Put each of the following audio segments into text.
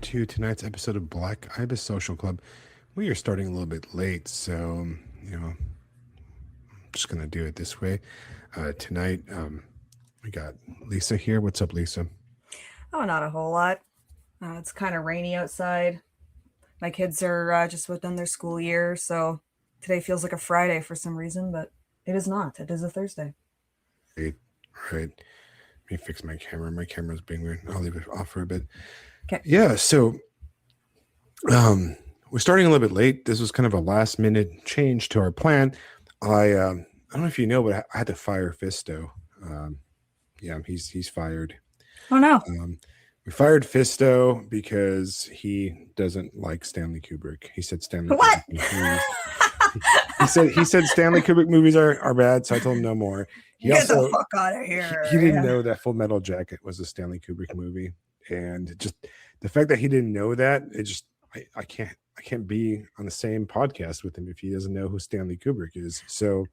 to tonight's episode of Black Ibis Social Club. We are starting a little bit late, so I'm just gonna do it this way. Tonight, we got Lisa here. What's up, Lisa? Oh, not a whole lot. It's kind of rainy outside. My kids are just within their school year, so today feels like a Friday for some reason, but it is not. It is a Thursday. Right. Let me fix my camera. My camera's being weird. I'll leave it off for a bit. Okay. Yeah, so we're starting a little bit late. This was kind of a last minute change to our plan. I don't know if you know, but I had to fire Fisto. He's fired. Oh no. We fired Fisto because he doesn't like Stanley Kubrick. He said Stanley What? Kubrick movies. he said Stanley Kubrick movies are bad, so I told him no more. Get the fuck out of here. He didn't know that Full Metal Jacket was a Stanley Kubrick movie, and just the fact that he didn't know that, I can't be on the same podcast with him if he doesn't know who Stanley Kubrick is. So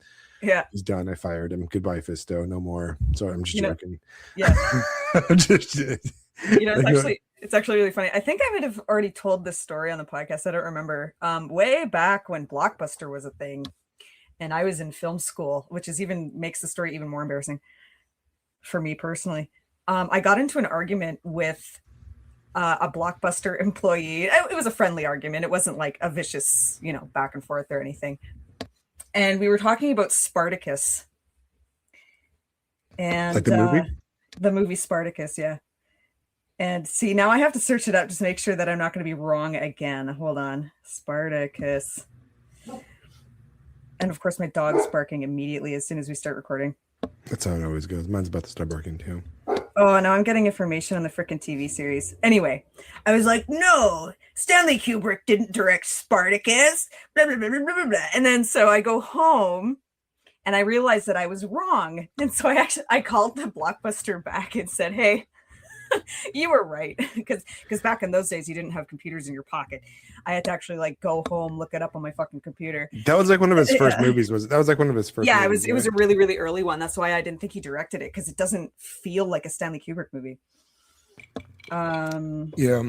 yeah, he's done. I fired him. Goodbye, Fisto. No more. Sorry, I'm just joking. Yeah. I'm just it's actually really funny. I think I might have already told this story on the podcast. I don't remember. Way back when Blockbuster was a thing, and I was in film school, which makes the story even more embarrassing for me personally. I got into an argument with a Blockbuster employee. It was a friendly argument. It wasn't like a vicious, back and forth or anything. And we were talking about Spartacus. And like the movie? The movie Spartacus, yeah. And see, now I have to search it up just to make sure that I'm not going to be wrong again. Hold on. Spartacus. And of course, my dog's barking immediately as soon as we start recording. That's how it always goes. Mine's about to start barking too. Oh, no, I'm getting information on the frickin' TV series. Anyway, I was like, no, Stanley Kubrick didn't direct Spartacus. Blah, blah, blah, blah, blah, blah. And then so I go home and I realized that I was wrong. And so I called the Blockbuster back and said, hey, you were right, because back in those days you didn't have computers in your pocket. I had to actually go home, look it up on my fucking computer. That was like one of his first movies. That was like one of his first. Yeah, movies, it was a really, really early one. That's why I didn't think he directed it, because it doesn't feel like a Stanley Kubrick movie. Yeah.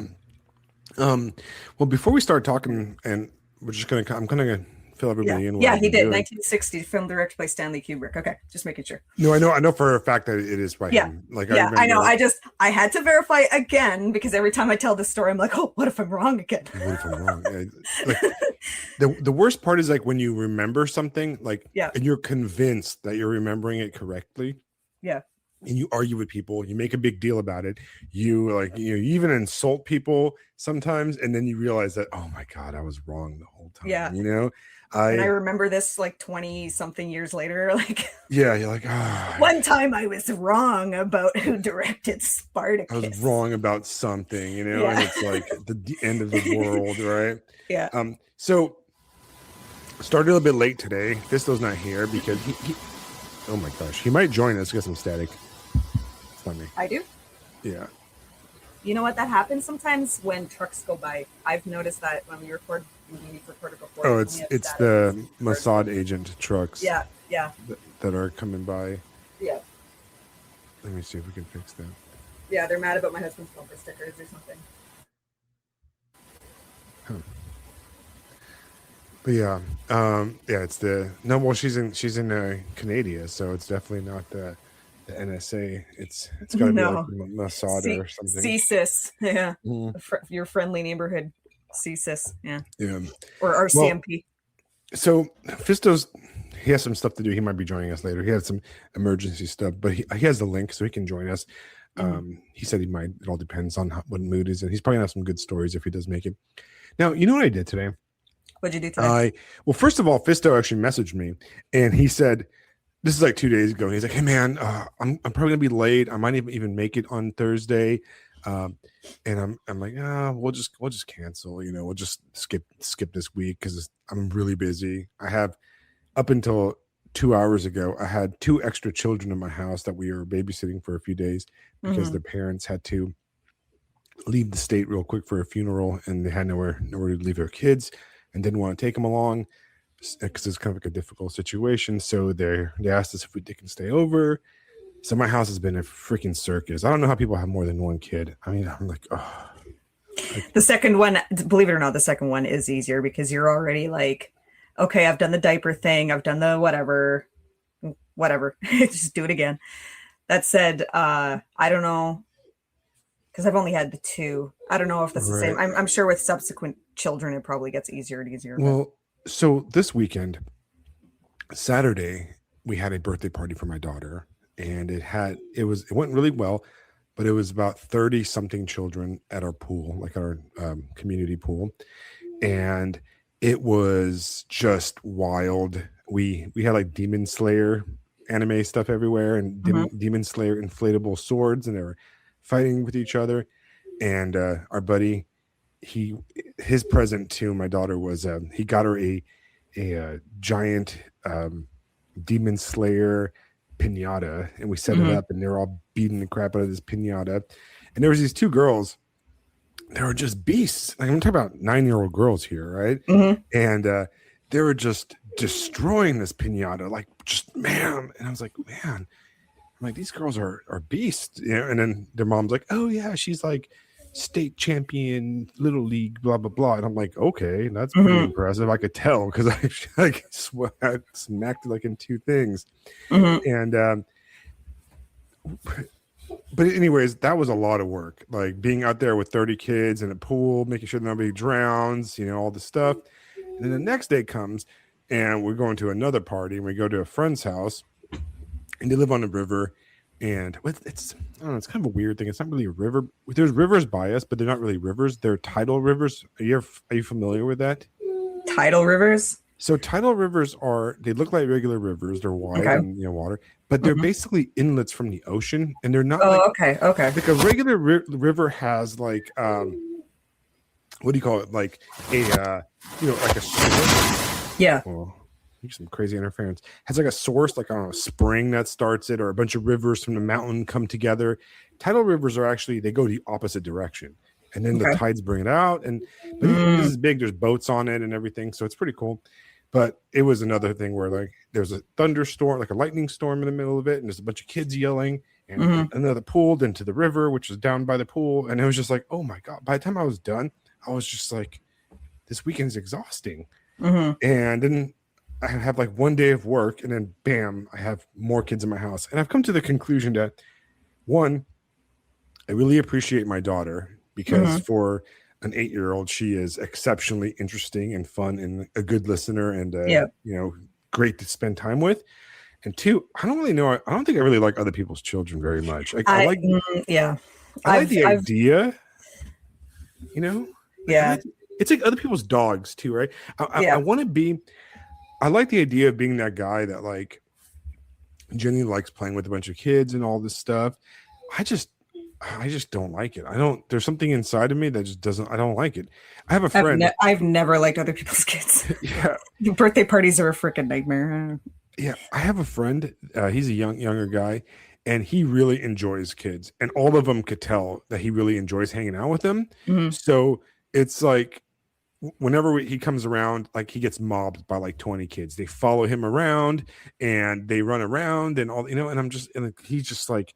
Well, before we start talking, and I'm gonna fill everybody in. Yeah, he did. 1960, film directed by Stanley Kubrick. Okay, just making sure. No, I know for a fact that it is by him. I know. I had to verify again, because every time I tell this story, I'm like, oh, what if I'm wrong again? What if I'm wrong? The worst part is when you remember something, and you're convinced that you're remembering it correctly. Yeah. And you argue with people, you make a big deal about it. You you even insult people sometimes, and then you realize that, oh my God, I was wrong the whole time. Yeah. And I remember this 20 something years later. Yeah, you're like, oh, one time I was wrong about who directed Spartacus. I was wrong about something, and it's like the end of the world, right? Yeah. So started a little bit late today. Fisto's not here because he oh my gosh, he might join us. Get some static. It's not me. I do. Yeah. You know what? That happens sometimes when trucks go by. I've noticed that when we record. We've recorded before. Oh, it's the Mossad agent trucks. Yeah. That are coming by. Yeah. Let me see if we can fix that. Yeah, they're mad about my husband's bumper stickers or something. Huh. But it's she's in Canada, so it's definitely not the NSA. It's got to be like Mossad or something. CSIS, yeah. Your friendly neighborhood CSIS, yeah. Or CMP. So he has some stuff to do. He might be joining us later. He had some emergency stuff, but he has the link so he can join us. He said he might. It all depends on what mood he's in. He's probably gonna have some good stories if he does make it. Now, you know what I did today? What'd you do today? Well, first of all, Fisto actually messaged me, and he said, this is 2 days ago. He's like, hey man, I'm probably gonna be late. I might even make it on Thursday. And I'm like, we'll just cancel. We'll just skip this week because I'm really busy. I have up until 2 hours ago, I had 2 extra children in my house that we were babysitting for a few days because their parents had to leave the state real quick for a funeral, and they had nowhere to leave their kids, and didn't want to take them along because it's kind of a difficult situation. So they asked us if they can stay over. So my house has been a freaking circus. I don't know how people have more than one kid. I mean, I'm like, oh. The second one, believe it or not, the second one is easier because you're already like, okay, I've done the diaper thing, I've done the whatever, just do it again. That said, I don't know, because I've only had the two. I don't know if that's the same. Right. I'm sure with subsequent children, it probably gets easier and easier. But Well, so this weekend, Saturday, we had a birthday party for my daughter, and it went really well, but it was about 30 something children at our pool, like our community pool, and it was just wild. We had like Demon Slayer anime stuff everywhere, and Demon Slayer inflatable swords, and they were fighting with each other. And our buddy, his present to my daughter was he got her a giant Demon Slayer pinata, and we set it up, and they're all beating the crap out of this pinata. And there was these two girls. They were just beasts. Like, I'm talking about 9-year-old girls here, right? And they were just destroying this pinata, like just man. And I was like, man, I'm like, these girls are beasts, you know. And then their mom's like, oh yeah, she's like state champion, little league, blah blah blah. And I'm like, okay, that's pretty impressive. I could tell because I smacked like in two things. And but anyways, that was a lot of work, like being out there with 30 kids in a pool, making sure nobody drowns, you know, all this stuff. And then the next day comes, and we're going to another party, and we go to a friend's house, and they live on the river. And it's, I don't know, it's kind of a weird thing. It's not really a river. There's rivers by us, but they're not really rivers. They're tidal rivers. Are you familiar with that? Tidal rivers? So tidal rivers they look like regular rivers. They're wide and, you know, water, but they're basically inlets from the ocean, and they're not. Okay. Like a regular river has like what do you call it? Like a like a source. Yeah. Well, some crazy interference. Has like a source, like a spring that starts it, or a bunch of rivers from the mountain come together. Tidal rivers are actually, they go the opposite direction, and then the tides bring it out. And but this is big. There's boats on it and everything, so it's pretty cool. But it was another thing where like there's a thunderstorm, like a lightning storm in the middle of it, and there's a bunch of kids yelling, and another pooled into the river, which was down by the pool. And it was just like, oh my God. By the time I was done, I was just like, this weekend's exhausting. And then I have like one day of work, and then bam, I have more kids in my house. And I've come to the conclusion that, one, I really appreciate my daughter, because for an 8-year-old, she is exceptionally interesting and fun and a good listener, and you know, great to spend time with. And two, I don't really know. I don't think I really like other people's children very much. Like, I like the idea, you know. It's like other people's dogs too, right? I want to be. I like the idea of being that guy that like Jenny likes playing with a bunch of kids and all this stuff. I just don't like it. There's something inside of me that just doesn't, I don't like it. I have a friend. I've never liked other people's kids. Birthday parties are a freaking nightmare. Yeah. I have a friend. He's a younger guy, and he really enjoys kids, and all of them could tell that he really enjoys hanging out with them. So it's like, whenever he comes around, like he gets mobbed by like 20 kids. They follow him around and they run around and all, you know, and he's just like,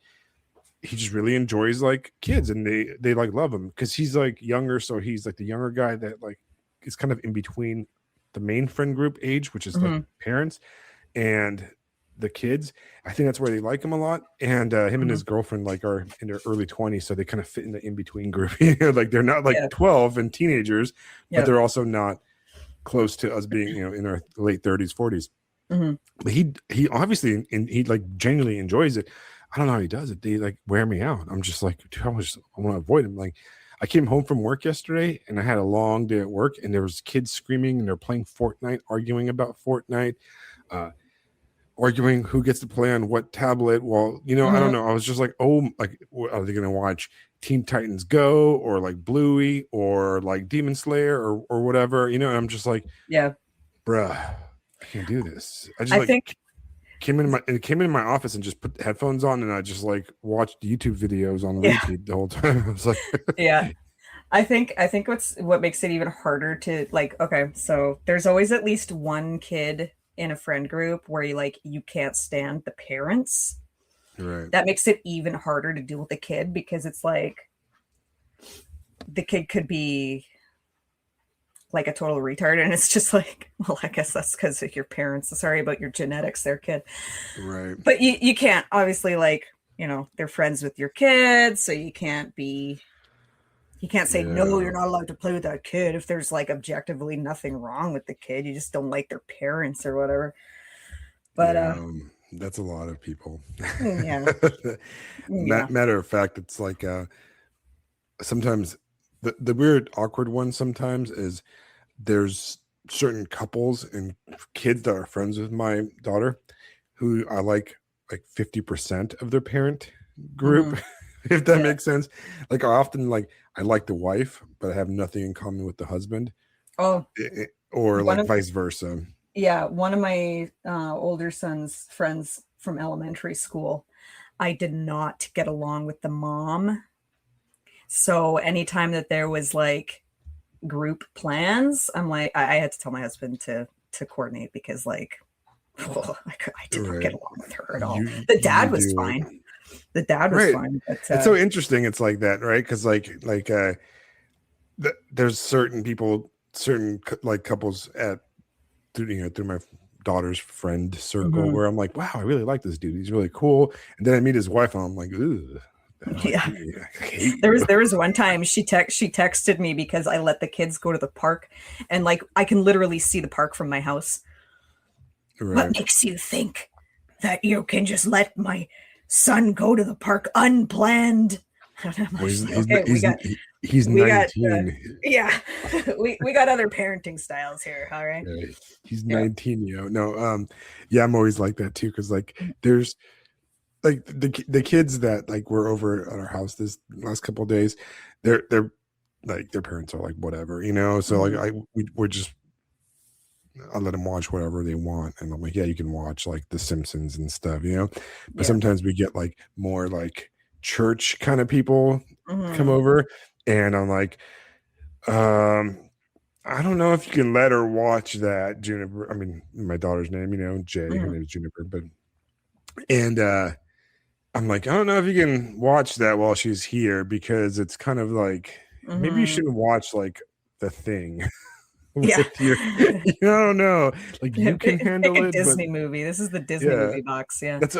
he just really enjoys like kids, and they like love him because he's like younger. So he's like the younger guy that like is kind of in between the main friend group age, which is like parents and the kids. I think that's where they like him a lot. And him and his girlfriend like are in their early 20s, so they kind of fit in the in-between group. Like they're not like 12 and teenagers, but they're also not close to us being, you know, in our late 30s, 40s. But he obviously, and he like genuinely enjoys it. I don't know how he does it. They like wear me out. I'm just like, dude, I want to avoid him. Like, I came home from work yesterday, and I had a long day at work, and there was kids screaming, and they're playing Fortnite, arguing about Fortnite, arguing who gets to play on what tablet. Well, you know, I don't know. I was just like, oh, like, are they going to watch Teen Titans Go or like Bluey or like Demon Slayer or whatever? You know, and I'm just like, bruh, I can't do this. I think came in my office and just put headphones on, and I just like watched YouTube videos on repeat the whole time. I was like, I think what makes it even harder to like, okay, so there's always at least one kid in a friend group where you can't stand the parents. Right. That makes it even harder to deal with the kid, because it's like, the kid could be like a total retard, and it's just like, well, I guess that's because of your parents. Sorry about your genetics there, kid. Right. But you can't obviously, like, they're friends with your kids, so you can't say no, you're not allowed to play with that kid if there's like objectively nothing wrong with the kid. You just don't like their parents or whatever. But that's a lot of people. Yeah. Matter of fact, it's like sometimes the weird awkward one sometimes is there's certain couples and kids that are friends with my daughter who are like 50% of their parent group, if that makes sense. Like, I often I like the wife, but I have nothing in common with the husband. Oh, or like vice versa. Yeah, one of my older son's friends from elementary school, I did not get along with the mom. So anytime that there was like group plans, I'm like, I had to tell my husband to coordinate, because like, I did not get along with her at all. The dad was fine. The dad was fine. But, it's so interesting. It's like that, right? Because there's certain people, certain like couples through my daughter's friend circle where I'm like, wow, I really like this dude. He's really cool. And then I meet his wife, and I'm like, ugh. Yeah. There was one time she texted me because I let the kids go to the park, and like I can literally see the park from my house. Right. What makes you think that you can just let my son go to the park unplanned? Well, he's 19. We got other parenting styles here. All right. Yeah, he's 19. No. I'm always like that too, because like there's like the kids that like were over at our house this last couple of days, they're like, their parents are like whatever, so like we're just, I let them watch whatever they want, and I'm like, yeah, you can watch like The Simpsons and stuff, but sometimes we get like more like church kind of people come over, and I'm like, I don't know if you can let her watch that. Juniper, I mean, my daughter's name, Jay, her name is Juniper, and I'm like, I don't know if you can watch that while she's here, because it's kind of like, maybe you shouldn't watch like The Thing. I don't know. Like, you can handle it. Disney movie. This is the Disney movie box. Yeah. That's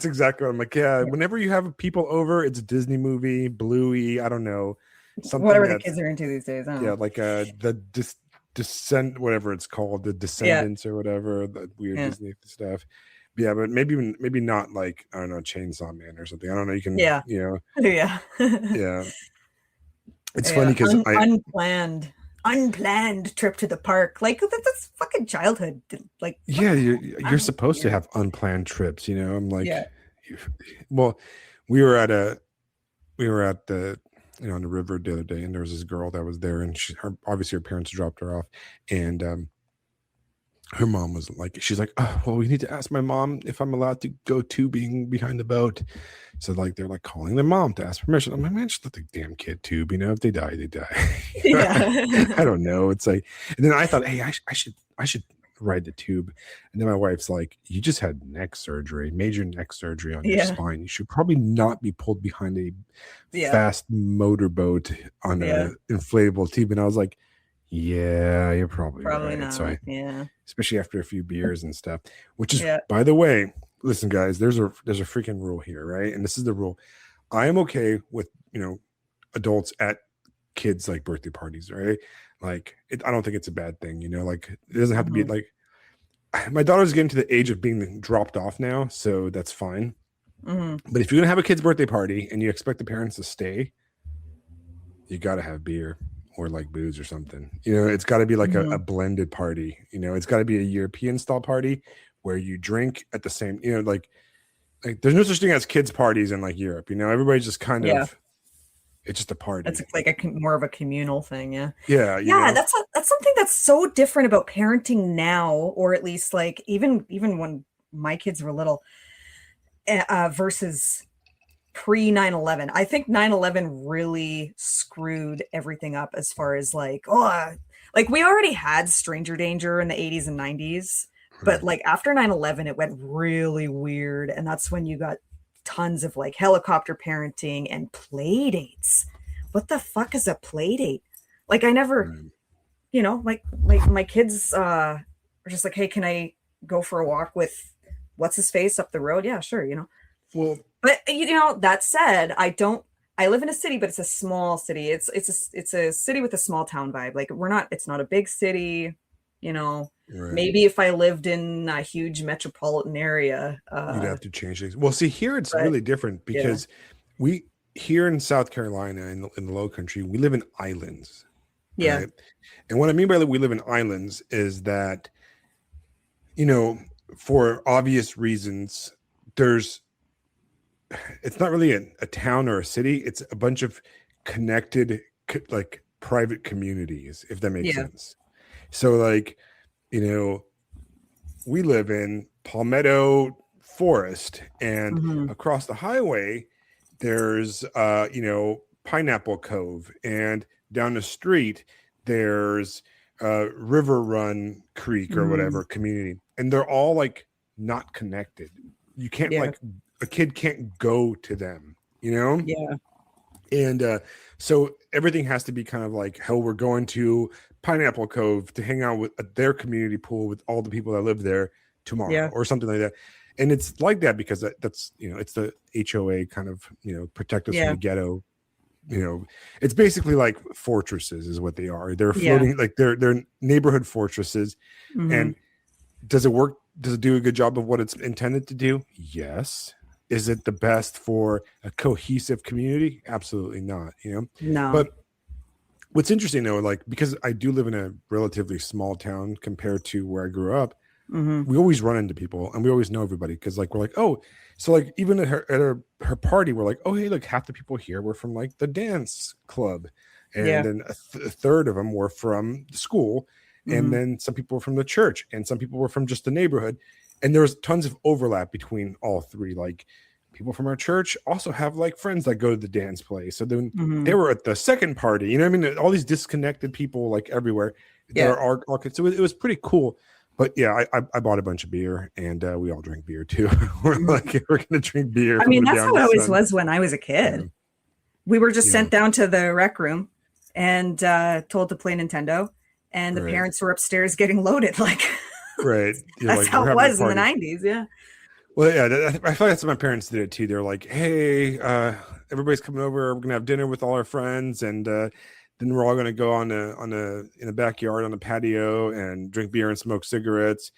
exactly what I'm like. Yeah. Whenever you have people over, it's a Disney movie, Bluey. I don't know. Something whatever the kids are into these days. Like the Descent, whatever it's called, the Descendants or whatever, the weird Disney stuff. Yeah, but maybe not like, I don't know, Chainsaw Man or something. I don't know. You can, yeah. It's funny because unplanned trip to the park, like that's fucking childhood. Like, you're supposed to have unplanned trips. I'm like, well, we were at the on the river the other day, and there was this girl that was there, and obviously her parents dropped her off, and her mom was like, she's like, oh, well, we need to ask my mom if I'm allowed to go tubing behind the boat. So like, they're like calling their mom to ask permission. I'm like, man, just let the damn kid tube. If they die, they die. I don't know. It's like, and then I thought, hey, I should ride the tube. And then my wife's like, you just had major neck surgery on your spine. You should probably not be pulled behind a fast motorboat on an inflatable tube. And I was like, yeah, you're probably right. Not. So especially after a few beers and stuff, which is, by the way, listen, guys, there's a freaking rule here, right? And this is the rule. I am okay with, adults at kids' like birthday parties, right? Like, I don't think it's a bad thing, like, it doesn't have to be like, my daughter's getting to the age of being dropped off now, so that's fine. But if you're going to have a kid's birthday party and you expect the parents to stay, you got to have beer or like booze or something. It's got to be like a blended party. It's got to be a European style party where you drink at the same, like there's no such thing as kids parties in like Europe. Everybody's just kind of, it's just a party. It's like more of a communal thing. Yeah. That's something that's so different about parenting now, or at least like even when my kids were little, versus pre 9/11. I think 9/11 really screwed everything up as far as like, we already had stranger danger in the 80s and 90s, but like after 9/11 it went really weird, and that's when you got tons of like helicopter parenting and play dates what the fuck is a play date? Like I never, Right. like my kids are just like, hey, can I go for a walk with what's his face up the road? Yeah, sure, Well, But that said, I live in a city, but it's a small city. It's a city with a small town vibe. Like it's not a big city, you know. right. Maybe if I lived in a huge metropolitan area, You'd have to change things. Well, see, here it's but really different yeah, because we here in South Carolina in the Low Country, we live in islands, yeah, right? And what I mean by that, we live in islands is that, you know, for obvious reasons, there's it's not really a town or a city. It's a bunch of connected, like private communities, if that makes yeah, sense. So, like, you know, we live in Palmetto Forest, and hmm, across the highway, there's, Pineapple Cove, and down the street, there's River Run Creek or hmm, whatever community, and they're all like not connected. You can't yeah, like a kid can't go to them, you know? yeah, And so everything has to be kind of like, hell, we're going to Pineapple Cove to hang out with their community pool with all the people that live there tomorrow yeah, or something like that. And it's like that because that's, it's the HOA kind of, protect us from yeah, the ghetto. It's basically like fortresses is what they are. They're yeah, floating, like they're neighborhood fortresses. hmm, And does it work? Does it do a good job of what it's intended to do? Yes. Is it the best for a cohesive community? Absolutely not, no, But what's interesting though, like because I do live in a relatively small town compared to where I grew up, hmm, we always run into people and we always know everybody because like we're like, oh, so like even at her party, we're like, oh hey, look, half the people here were from like the dance club, and yeah, then a third of them were from the school, and hmm, then some people were from the church, and some people were from just the neighborhood, and there was tons of overlap between all three. Like people from our church also have like friends that go to the dance place, so then they hmm, were at the second party. You know what I mean? All these disconnected people like everywhere. yeah. There are all so it was pretty cool. But yeah, I bought a bunch of beer, and we all drink beer too. We're Mhm. like, we're gonna drink beer I from mean, the that's down how to it always sun. was when I was a Yeah, kid. We were just yeah, sent down to the rec room and told to play Nintendo, and the right, parents were upstairs getting loaded. Like right. You're that's like, how we're it having a was in the party. '90s. Yeah, Well, yeah, I feel like that's what my parents did it too. They're like, hey, everybody's coming over. We're gonna have dinner with all our friends, and then we're all gonna go in the backyard on the patio and drink beer and smoke cigarettes.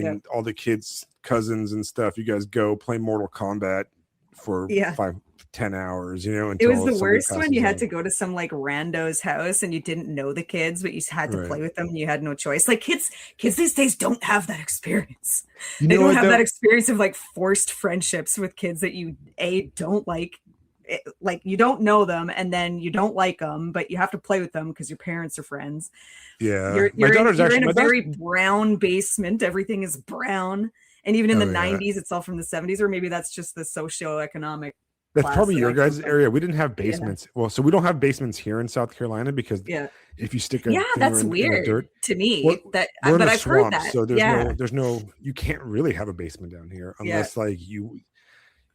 yeah, And all the kids, cousins, and stuff. You guys go play Mortal Kombat for yeah. 5-10 hours, It was until the somebody worst when you passes had out. to go to some like rando's house and you didn't know the kids, but you had to Right. play with them and you had no choice. Like kids these days don't have that experience. You They know don't what have that though? experience of like forced friendships with kids that you don't like you don't know them and then you don't like them, but you have to play with them because your parents are friends. Yeah. You're My you're in daughter's you're actually in a my daughter's very brown basement. Everything is brown. And even in the oh yeah. 90s, it's all from the 70s, or maybe that's just the socioeconomic That's class probably that your I come guys' from. area. We didn't have Yeah. basements. Well, so we don't have basements here in South Carolina because Yeah. if you stick a Yeah, finger that's in the weird dirt, to we're me that we're in but a I've heard swamp, that. so Yeah. there's no you can't really have a basement down here Yeah. unless like you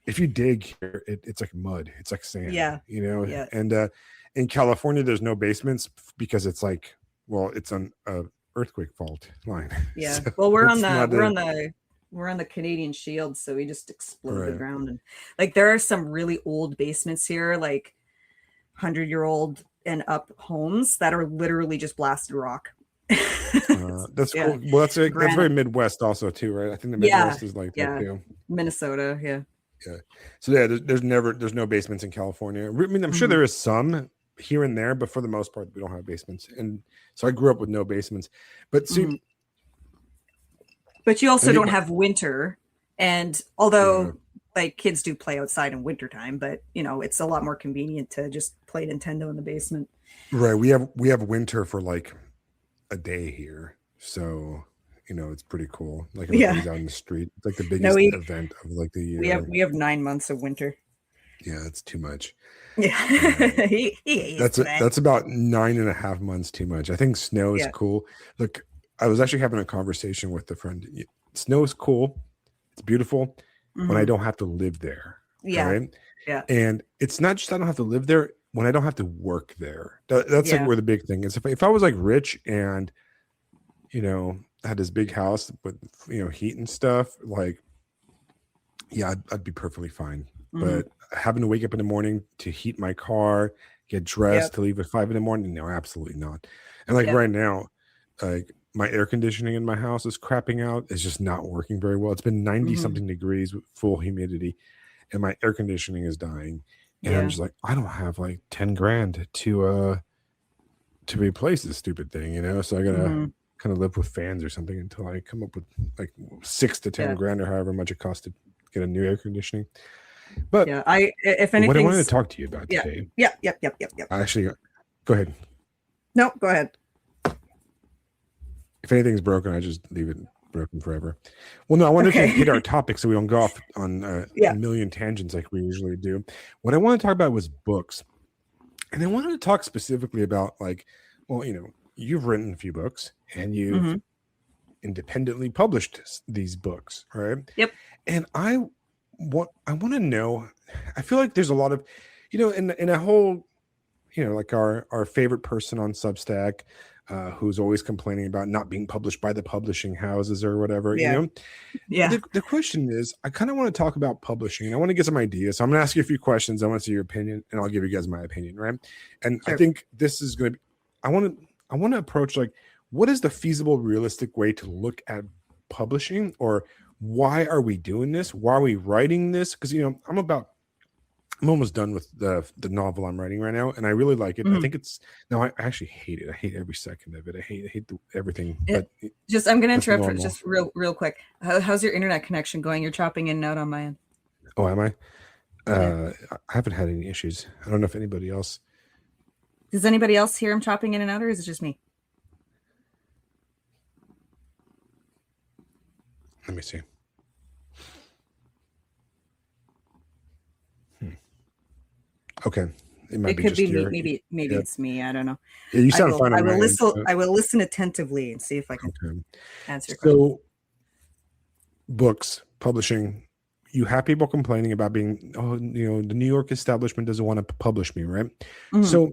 if you dig here, it's like mud, it's like sand, Yeah. Yeah. And in California, there's no basements because it's like, well, it's on a earthquake fault line, Yeah. so Well, it's not a we're on the Canadian Shield, so we just explode the right. ground and like there are some really old basements here, like 100-year-old and up homes that are literally just blasted rock. That's Yeah. cool. Well, that's very Granite. Midwest also too, right? I think the Yeah. Midwest is like that Yeah. too. Minnesota. Yeah. Yeah. So yeah, there's no basements in California. I mean, I'm sure Mhm. there is some here and there, but for the most part, we don't have basements. And so I grew up with no basements. But see, Mhm. But you I also think don't have winter. And although yeah, like kids do play outside in wintertime, but it's a lot more convenient to just play Nintendo in the basement. right. We have winter for like a day here, so it's pretty cool. Like Yeah. everybody's out in the street. It's like the No, biggest event of like the we have year. we have 9 months of winter. Yeah, it's too much. Uh, Yeah. He is to that. that's about 9.5 months too much. I think snow is Yeah. cool. Look, I was actually having a conversation with a friend. Snow is cool. It's beautiful when I Hmm. don't have to live there. Yeah. Right. Yeah. And it's not just I don't have to live there. when I don't have to work there. That's like Yeah. where the big thing is. If I was like rich and, you know, had this big house with, you know, heat and stuff, like, yeah, I'd be perfectly fine. Hmm. But having to wake up in the morning to heat my car, get Yep. dressed to leave at 5 in the morning, no, absolutely not. And like Yep. right now, like my air conditioning in my house is crapping out. It's just not working very well. It's been 90 Hmm. something degrees with full humidity, and my air conditioning is dying. And I'm Yeah. just like, I don't have like 10 grand to replace this stupid thing, you know? So I gotta Hmm. kind of live with fans or something until I come up with like 6 to 10 Yeah. grand or however much it costs to get a new air conditioning. But Yeah. If what I wanted to anything's, talk to you about yeah. today, Yep. Yep. Yep. Yep. Yep. I actually go ahead. No, go ahead. If anything's broken, I just leave it broken forever. Well, no, I wanted to Okay. hit our topic so we don't go off on a Yeah. million tangents like we usually do. What I want to talk about was books. And I wanted to talk specifically about, like, well, you know, you've written a few books and you've Hmm. independently published these books, right? Yep. And I want to know, I feel like there's a lot of, you know, in a whole, you know, like our favorite person on Substack, who's always complaining about not being published by the publishing houses or whatever, you Yeah. know. Yeah. The question is, I kind of want to talk about publishing and I want to get some ideas. So I'm going to ask you a few questions. I want to see your opinion and I'll give you guys my opinion, right? And I Sure. think this is going to be, I want to approach, like, what is the feasible, realistic way to look at publishing, or why are we doing this? Why are we writing this? Because, you know, I'm almost done with the novel I'm writing right now, and I really like it. I Hmm. think it's no, I actually hate it. I hate every second of it. I hate everything. It, But just I'm gonna that's the interrupt for normal. just real quick. How's your internet connection going? You're chopping in and out on my end. Oh, am I? Yeah. I haven't had any issues. I don't know if anybody else. Does anybody else hear him chopping in and out, or is it just me? Let me see. Okay, it might It be could just be me. your. Maybe Yeah, it's me. I don't know. yeah, you I sound will fine I on my will end. listen I will listen attentively and see if I can Okay. answer your question. So books publishing. You have people complaining about being, oh, you know, the New York establishment doesn't want to publish me, right? Mhm. So,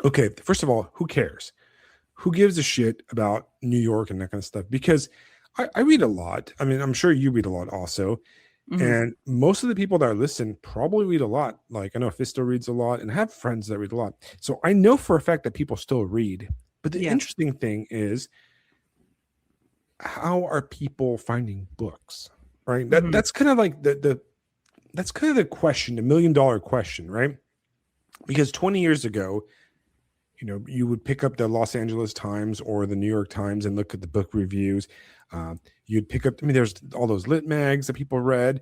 okay, first of all, who cares? Who gives a shit about New York and that kind of stuff? Because I read a lot. I mean, I'm sure you read a lot also. Mhm. And most of the people that listen probably read a lot. Like, I know Fisto reads a lot and I have friends that read a lot. So I know for a fact that people still read. But the Yeah. interesting thing is, how are people finding books? Right? Mhm. That's kind of like the that's kind of the question, the $1 million question, right? Because 20 years ago, you know, you would pick up the Los Angeles Times or the New York Times and look at the book reviews. You'd pick up, I mean, there's all those lit mags that people read,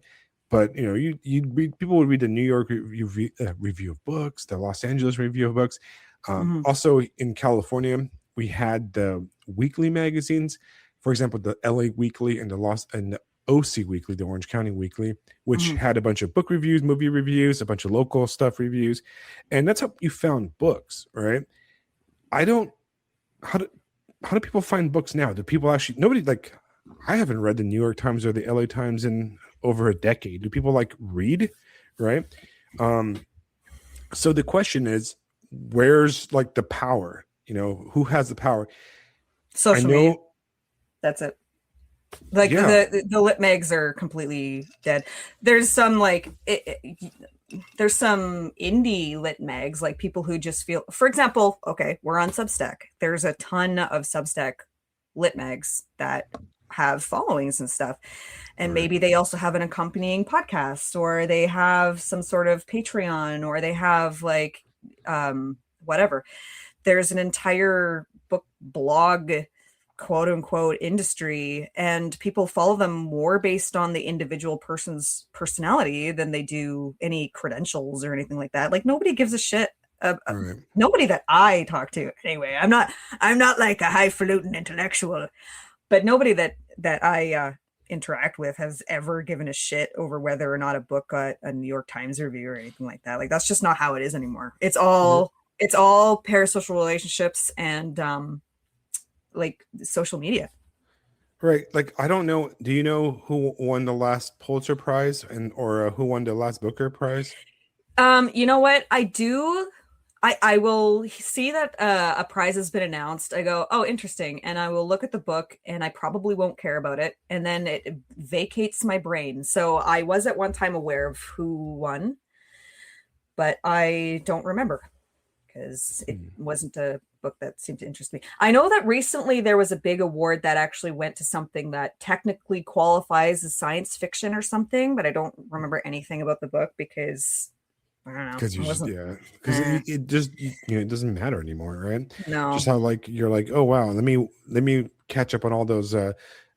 but, you know, you'd read, people would read the New York review of books, the Los Angeles review of books. Mhm. Also in California, we had the weekly magazines, for example, the LA Weekly and the OC Weekly, the Orange County Weekly, which Mhm. had a bunch of book reviews, movie reviews, a bunch of local stuff reviews, and that's how you found books, right? I don't. How do how do people find books now? Do people actually? Nobody, like. I haven't read the New York Times or the LA Times in over a decade. Do people like read? Right. Um. So the question is, where's like the power? You know, who has the power? I Social media. know. That's it. Like Yeah. the lit mags are completely dead. There's some like there's some indie lit mags, like people who just feel, for example, okay, we're on Substack. There's a ton of Substack lit mags that have followings and stuff. And Right. maybe they also have an accompanying podcast, or they have some sort of Patreon, or they have like whatever. There's an entire book blog, quote unquote, industry, and people follow them more based on the individual person's personality than they do any credentials or anything like that. Like nobody gives a shit. Right. Nobody that I talk to anyway. I'm not like a highfalutin intellectual, but nobody that I interact with has ever given a shit over whether or not a book got a New York Times review or anything like that. Like that's just not how it is anymore. It's all parasocial relationships and like social media. Right. Like, I don't know. Do you know who won the last Pulitzer Prize, and or who won the last Booker Prize? You know what? I do. I will see that a prize has been announced. I go, oh, interesting. And I will look at the book and I probably won't care about it. And then it vacates my brain. So I was at one time aware of who won, but I don't remember because it wasn't a book that seemed to interest me. I know that recently there was a big award that actually went to something that technically qualifies as science fiction or something, but I don't remember anything about the book because I don't know. Because you just, because it just it doesn't matter anymore, right? No. Just how like you're like, oh wow, let me catch up on all those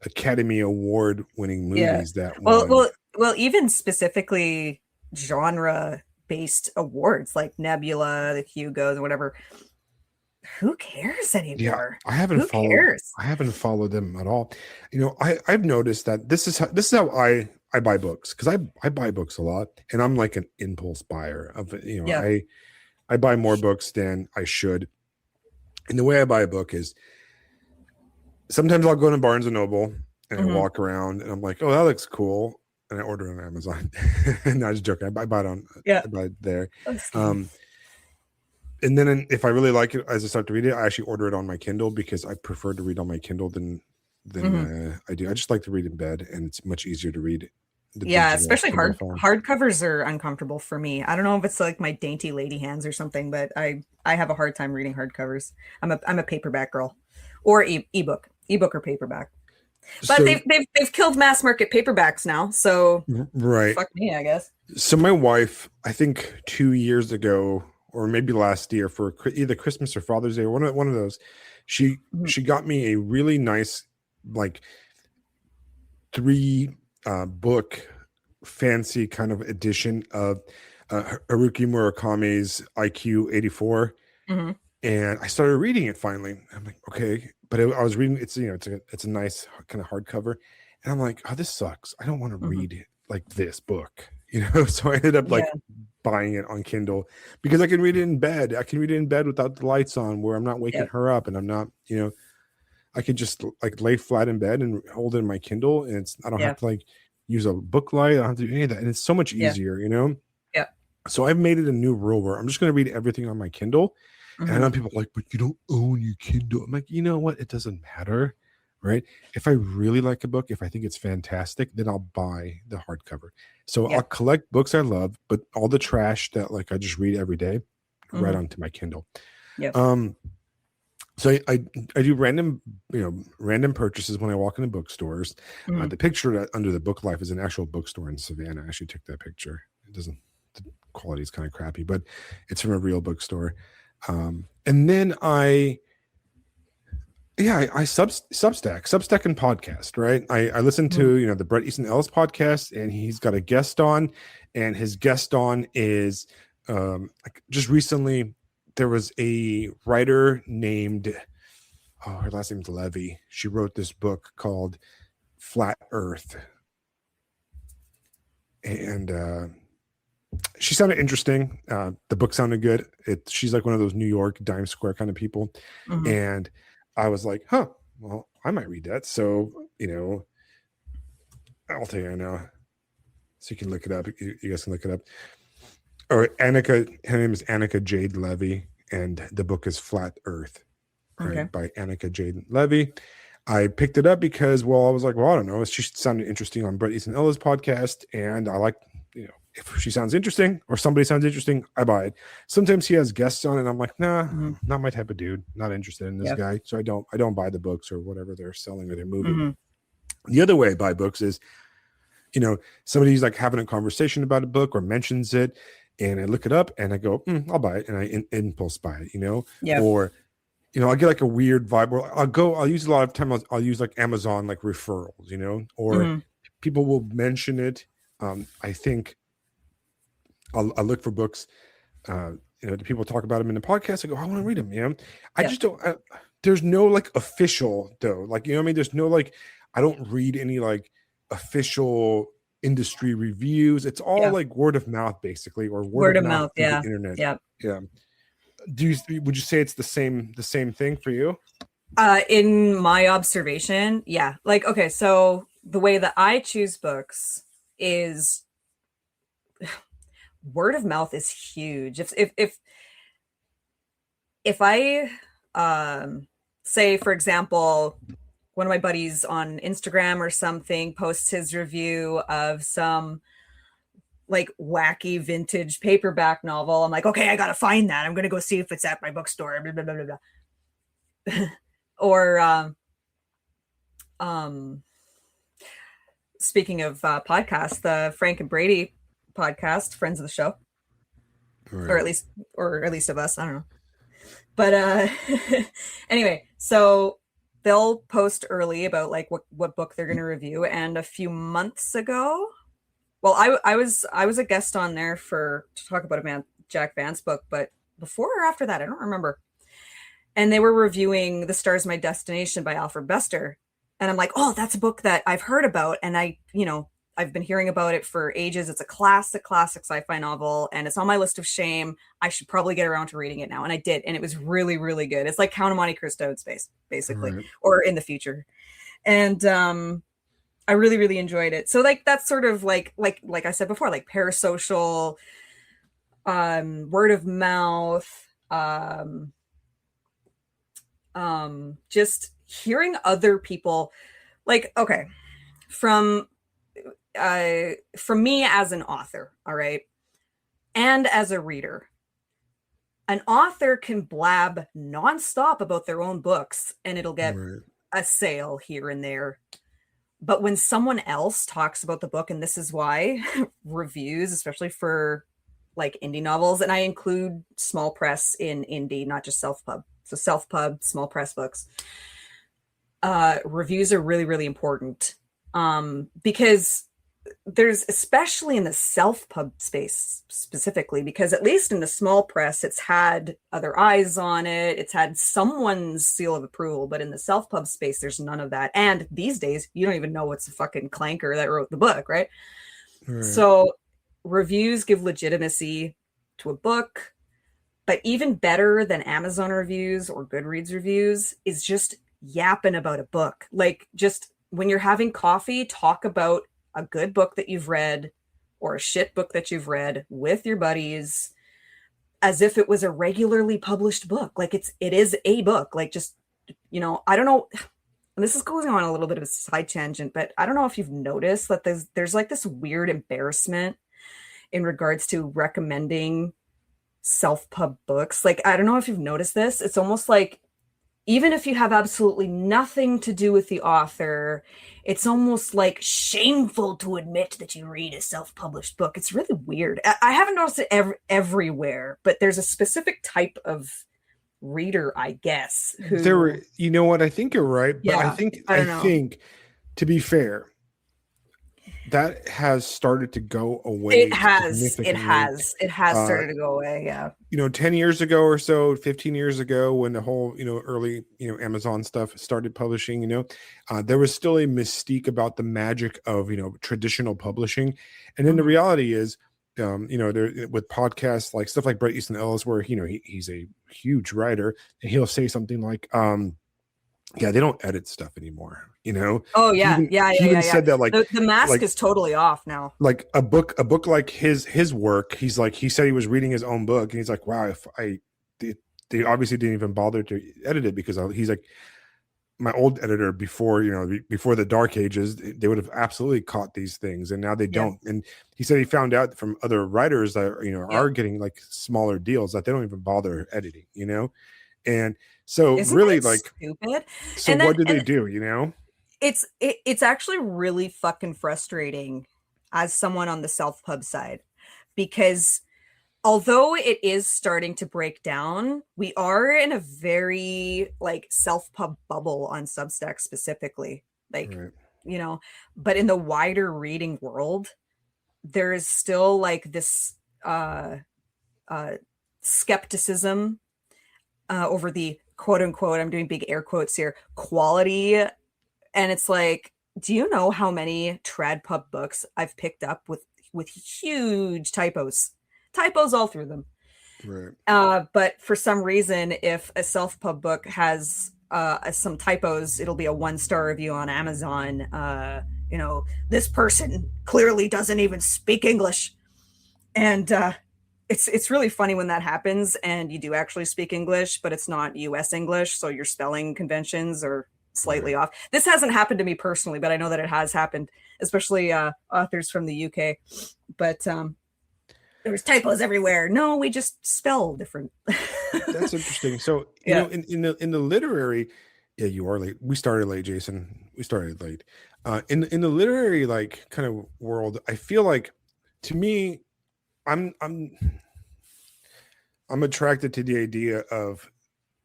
Academy Award winning movies that won. Well, even specifically genre based awards like Nebula, the Hugos, or whatever. Who cares anymore? I haven't followed them at all. I've noticed that this is how I buy books, because I buy books a lot, and I'm like an impulse buyer of I buy more books than I should. And the way I buy a book is sometimes I'll go to Barnes and Noble and I walk around and I'm like, oh, that looks cool, and I order it on Amazon. Not just joking. I buy it there. And then if I really like it as I start to read it, I actually order it on my Kindle, because I prefer to read on my Kindle than I do. I just like to read in bed, and it's much easier to read. Especially hardcovers are uncomfortable for me. I don't know if it's like my dainty lady hands or something, but I have a hard time reading hardcovers. I'm a paperback girl, or ebook or paperback. But so, they've killed mass market paperbacks now, so right. Fuck me, I guess. So my wife, I think 2 years ago, or maybe last year, for either Christmas or Father's Day, or one of those, she got me a really nice, like, 3 book fancy kind of edition of Haruki Murakami's IQ 84, and I started reading it finally. I'm like, okay, but I was reading it's a nice kind of hardcover, and I'm like, oh, this sucks. I don't want to read like this book, So I ended up buying it on Kindle, because I can read it in bed. I can read it in bed without the lights on, where I'm not waking her up, and I'm not, I could just like lay flat in bed and hold it in my Kindle, and I don't have to like use a book light. I don't have to do any of that, and it's so much easier, Yeah. So I've made it a new rule where I'm just going to read everything on my Kindle. And I know people are like, but you don't own your Kindle. I'm like, you know what? It doesn't matter, right? If I really like a book, if I think it's fantastic, then I'll buy the hardcover. So I'll collect books I love, but all the trash that like I just read every day, right onto my Kindle. So I do random purchases when I walk into bookstores. The picture under the Book Life is an actual bookstore in Savannah. I actually took that picture. The quality is kind of crappy, but it's from a real bookstore. And then I Substack and podcast, right? I listen to, the Bret Easton Ellis podcast, and he's got a guest on, and his guest on is, just recently there was a writer named, her last name's Levy. She wrote this book called Flat Earth. And, she sounded interesting. The book sounded good. She's like one of those New York dime square kind of people. And I was like, well, I might read that. So, I'll tell you now. So you can look it up. You guys can look it up. Or her name is Annika Jade Levy, and the book is Flat Earth, right, by Annika Jade Levy. I picked it up because, I was like, I don't know. She sounded interesting on Bret Easton Ellis' podcast, and I like, if she sounds interesting or somebody sounds interesting, I buy it. Sometimes he has guests on, and I'm like, nah, not my type of dude. Not interested in this guy. So I don't buy the books or whatever they're selling or they're moving. The other way I buy books is, somebody's like having a conversation about a book or mentions it, and I look it up and I go, I'll buy it, and I impulse buy it, or I'll get like a weird vibe where I'll use a lot of time. I'll use like Amazon, like referrals, or people will mention it. I think I'll look for books, people talk about them in the podcast. I go, I want to read them, I just don't, there's no like official though. Like, there's no, like, I don't read any like official industry reviews. It's all like word of mouth basically, or word of mouth through the internet. Yeah. Would you say it's the same thing for you? In my observation, yeah. Like, okay, so the way that I choose books is word of mouth is huge. If I say, for example, one of my buddies on Instagram or something posts his review of some like wacky vintage paperback novel, I'm like, okay, I gotta find that. I'm gonna go see if it's at my bookstore. Blah, blah, blah, blah. Or speaking of podcasts, the Frank and Brady podcast, friends of the show, Right. or at least of us, I don't know. But anyway, so they'll post early about like what book they're going to review. And a few months ago, well, I was a guest on there to talk about a Jack Vance book, but before or after that, I don't remember. And they were reviewing The Stars My Destination by Alfred Bester. And I'm like, oh, that's a book that I've heard about. And I've been hearing about it for ages. It's a classic sci-fi novel, and it's on my list of shame. I should probably get around to reading it now. And I did. And it was really, really good. It's like Count of Monte Cristo in space, basically, right. Or in the future. And I really, really enjoyed it. So like, that's sort of like I said before, like parasocial, word of mouth, just hearing other people, like, okay, from me as an author, all right, and as a reader, an author can blab nonstop about their own books and it'll get a sale here and there. But when someone else talks about the book, and this is why reviews, especially for like indie novels, and I include small press in indie, not just self-pub. So self-pub, small press books. Reviews are really, really important because there's, especially in the self-pub space specifically, because at least in the small press, it's had other eyes on it. It's had someone's seal of approval, but in the self-pub space, there's none of that. And these days, you don't even know what's the fucking clanker that wrote the book, right? So reviews give legitimacy to a book, but even better than Amazon reviews or Goodreads reviews is just yapping about a book. Like, just when you're having coffee, talk about a good book that you've read or a shit book that you've read with your buddies as if it was a regularly published book. Like it is a book. Like, just, I don't know. And this is going on a little bit of a side tangent, but I don't know if you've noticed that there's like this weird embarrassment in regards to recommending self-pub books. Like, I don't know if you've noticed this. It's almost like, even if you have absolutely nothing to do with the author, it's almost like shameful to admit that you read a self-published book. It's really weird. I haven't noticed it everywhere, but there's a specific type of reader, I guess. You know what? I think you're right, but yeah, I think, to be fair, that has started to go away. It has started to go away. Yeah. 10 years ago or so, 15 years ago, when the whole, early, Amazon stuff started publishing, there was still a mystique about the magic of, traditional publishing. And then the reality is, there with podcasts, like stuff like Bret Easton Ellis, where, he's a huge writer, and he'll say something like, yeah, they don't edit stuff anymore, Oh yeah. He even said that, like, the mask is totally off now. Like a book like his work, he said he was reading his own book, and he's like, wow, they obviously didn't even bother to edit it, because he's like, my old editor before the dark ages, they would have absolutely caught these things, and now they don't. And he said he found out from other writers that are getting like smaller deals that they don't even bother editing, and so Isn't really, that like, stupid. So what did they do? It's actually really fucking frustrating as someone on the self-pub side, because although it is starting to break down, we are in a very like self-pub bubble on Substack specifically, like, but in the wider reading world, there is still like this skepticism over the quote unquote, I'm doing big air quotes here, quality. And it's like, do you know how many trad pub books I've picked up with huge typos all through them? Right. But for some reason, if a self-pub book has some typos, it'll be a 1-star review on Amazon. This person clearly doesn't even speak English. And it's really funny when that happens and you do actually speak English, but it's not US English, so your spelling conventions are slightly off. This hasn't happened to me personally, but I know that it has happened, especially authors from the UK. But there's typos everywhere. No, we just spell different. That's interesting. So, Yeah. in the literary, yeah, you are late. We started late, Jason. We started late. In the literary like kind of world, I feel like, to me, I'm I'm I'm attracted to the idea of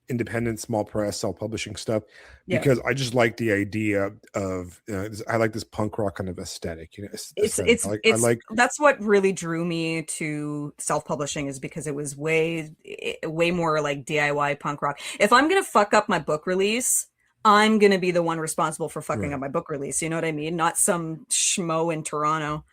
independent small press self-publishing stuff Yeah. because I just like the idea of I like this punk rock kind of aesthetic, aesthetic. I It's like that's what really drew me to self-publishing, is because it was way more like DIY punk rock. If I'm gonna fuck up my book release, I'm gonna be the one responsible for fucking up right. my book release. You know what I mean? Not some schmo in Toronto.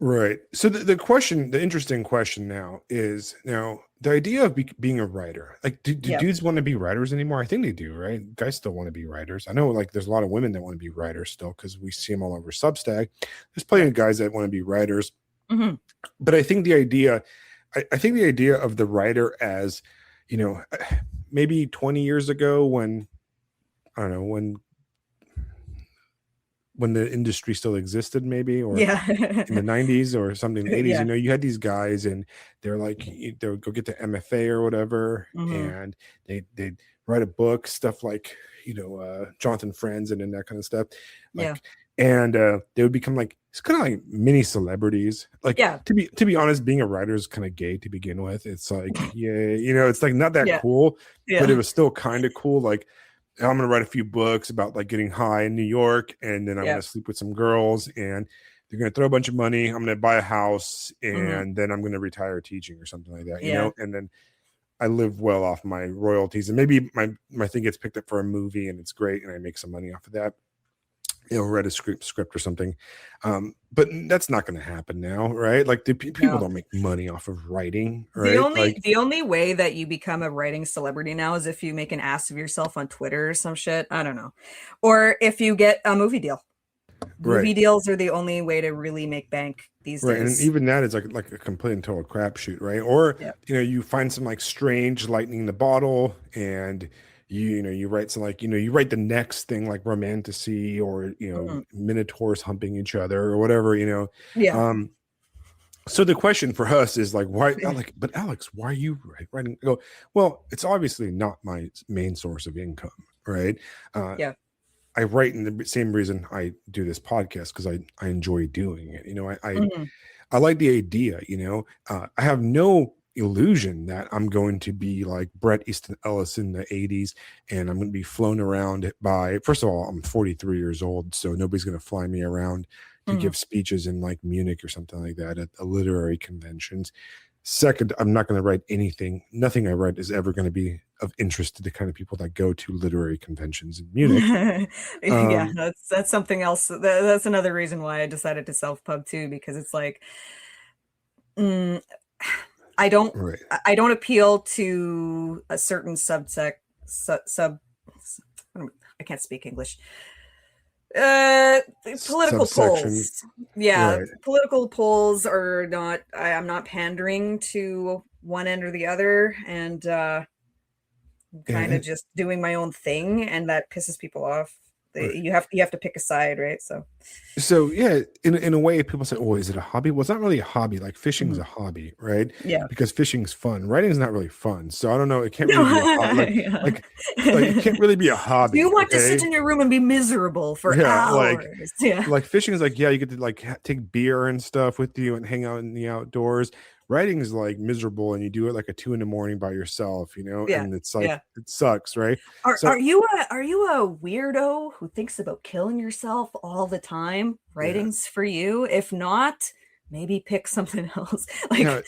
Right. So the interesting question now is, the idea of being a writer. Like, do Yeah. dudes want to be writers anymore? I think they do, right? Guys still want to be writers. I know, like, there's a lot of women that want to be writers still because we see them all over Substack. There's plenty Yeah. of guys that want to be writers, Hmm. but I think the idea of the writer as, you know, maybe 20 years ago when I don't know when the industry still existed, maybe, or Yeah. in the 90s or something in the 80s, Yeah. you had these guys and they're like, they would go get the MFA or whatever, Hmm. and they'd write a book, stuff like, Jonathan Franzen and that kind of stuff, Yeah. like, and they would become like, it's kind of like mini celebrities. Like, Yeah. to be honest, being a writer is kind of gay to begin with. It's like, yeah, it's like not that Yeah. cool, but it Yeah. was still kind of cool. Like, I'm gonna write a few books about like getting high in New York, and then I'm Yeah. gonna sleep with some girls, and they're gonna throw a bunch of money. I'm gonna buy a house, Hmm. and then I'm gonna retire teaching or something like that, Yeah. And then I live well off my royalties, and maybe my thing gets picked up for a movie, and it's great, and I make some money off of that. Read a script or something, but that's not going to happen now, right? Like, people No. don't make money off of writing, right? Like, The only way that you become a writing celebrity now is if you make an ass of yourself on Twitter or some shit. I don't know. Or if you get a movie deal. right. Movie deals are the only way to really make bank these Right, and days. even that is like a complete and total crapshoot, right? Or Yeah. you find some like strange lightning in the bottle, and you write some, like, you write the next thing like romantasy, or Mhm. minotaurs humping each other or whatever. Yeah. Um, so the question for us is like, why? But Alex, why are you writing? I go, well, it's obviously not my main source of income, right? Uh, Yeah. I write in the same reason I do this podcast, because I enjoy doing it. Mhm. I like the idea, I have no illusion that I'm going to be like Bret Easton Ellis in the 80s, and I'm going to be flown around by, first of all, I'm 43 years old, so nobody's going to fly me around to Mhm. give speeches in like Munich or something like that at a literary conventions. Second, I'm not going to write nothing I write is ever going to be of interest to the kind of people that go to literary conventions in Munich. Yeah, Um, that's something else. That's another reason why I decided to self-pub too, because it's like, mm, I don't right. I don't appeal to a certain sub I can't speak English. Uh, Political Subsection. polls. Yeah, Right. political polls are not. I'm not pandering to one end or the other, and kind of And, just doing my own thing, and that pisses people off. right. You have to pick a side, right? So, So yeah, in a way, people say, "Oh, is it a hobby?" Well, it's not really a hobby. Like, fishing is mhm. a hobby, right? Yeah. Because fishing's fun. Writing is not really fun. So I don't know. It can't really No, be a hobby. yeah. Like it can't really be a Do you hobby. want to sit Okay. in your room and be miserable for Yeah. hours? Yeah. Like fishing is like, yeah, you get to like take beer and stuff with you and hang out in the outdoors. Writing is like miserable, and you do it like at 2 a.m. by yourself, Yeah. and it's like, Yeah. it sucks, right? So Are you a weirdo who thinks about killing yourself all the time? yeah, Writing's for you. If not, maybe pick something else. Like, yeah,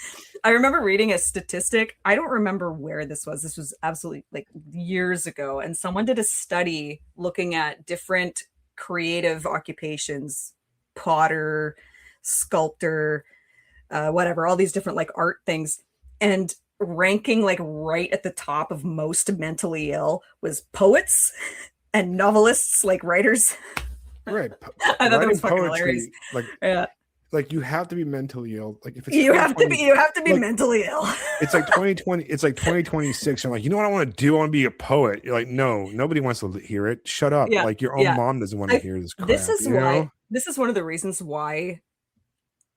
I remember reading a statistic. I don't remember where this was. This was absolutely like years ago. And someone did a study looking at different creative occupations, potter, sculptor, whatever, all these different like art things. And ranking like right at the top of most mentally ill was poets and novelists, like writers. right. I thought that was Writing fucking hilarious. poetry, like, Yeah. like you have to be mentally ill. Like if it's You have to 2020, be like mentally ill. it's like 2020, it's like 2026. I'm like, you know what I want to do? I want to be a poet. You're like, no, nobody wants to hear it. Shut up. Yeah. Like your own Yeah. mom doesn't want to hear this This crap, is you why know? this is one of the reasons why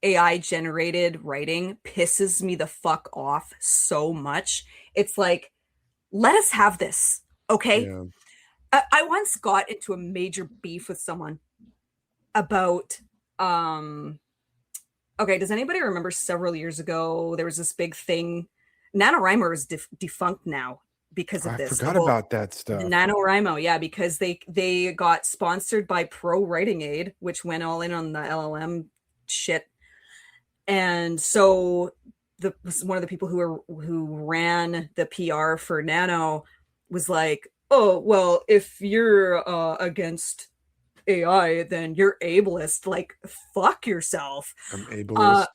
AI generated writing pisses me the fuck off so much. It's like, let us have this. Okay. Yeah. I once got into a major beef with someone about okay, does anybody remember several years ago there was this big thing? NaNoWriMo is defunct now because of I this. forgot about that The stuff. NaNoWriMo, yeah, because they got sponsored by Pro Writing Aid, which went all in on the LLM shit. And so one of the people who ran the PR for Nano was like, "Oh, well, if you're against AI, then you're ableist. Like, fuck yourself." I'm ableist.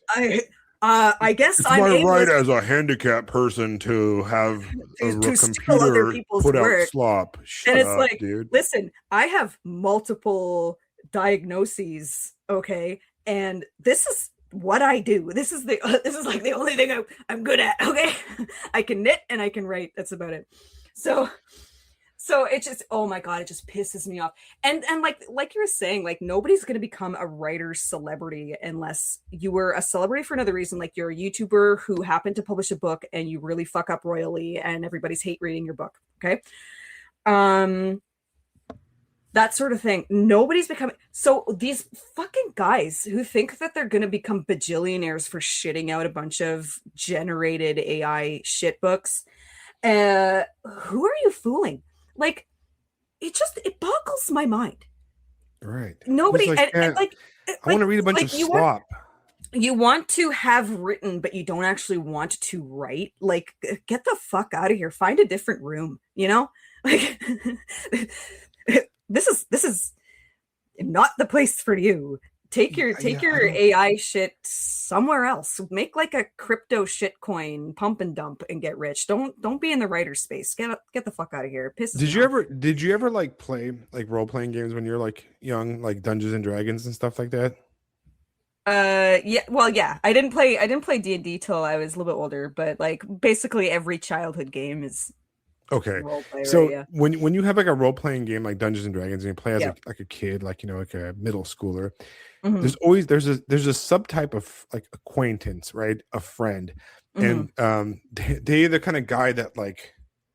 I guess It's I'm my right ableist as a handicapped person to have a to steal other computer people's put out work. slop. And Shut it's up, like, dude. listen, I have multiple diagnoses, okay? And this is what I do. This is like the only thing I'm good at, okay? I can knit and I can write. That's about it. So it just, oh my god, it just pisses me off. And like you were saying, like nobody's gonna become a writer celebrity unless you were a celebrity for another reason, like you're a YouTuber who happened to publish a book and you really fuck up royally and everybody's hate reading your book. Okay. Um that sort of thing. Nobody's becoming, so these fucking guys who think that they're gonna become bajillionaires for shitting out a bunch of generated AI shit books. Who are you fooling? Like, it boggles my mind. Right. He's Nobody like, and man, I want to read a bunch of slop. you want to have written, but you don't actually want to write. Like, get the fuck out of here. Find a different room, you know? Like this is not the place for you. Take your AI shit somewhere else. Make like a crypto shit coin, pump and dump, and get rich. Don't be in the writer space. Get the fuck out of here. It pisses me off. Did you ever like play like role playing games when you're like young, like Dungeons and Dragons and stuff like that? Yeah, well, yeah. I didn't play D&D till I was a little bit older, but like basically every childhood game is Okay. role play, right? So Yeah. when you have like a role playing game like Dungeons and Dragons and you play as Yeah. like a kid, like like a middle schooler, Mm-hmm. there's a subtype of like acquaintance, right? A friend. Mm-hmm. And they're the kind of guy that like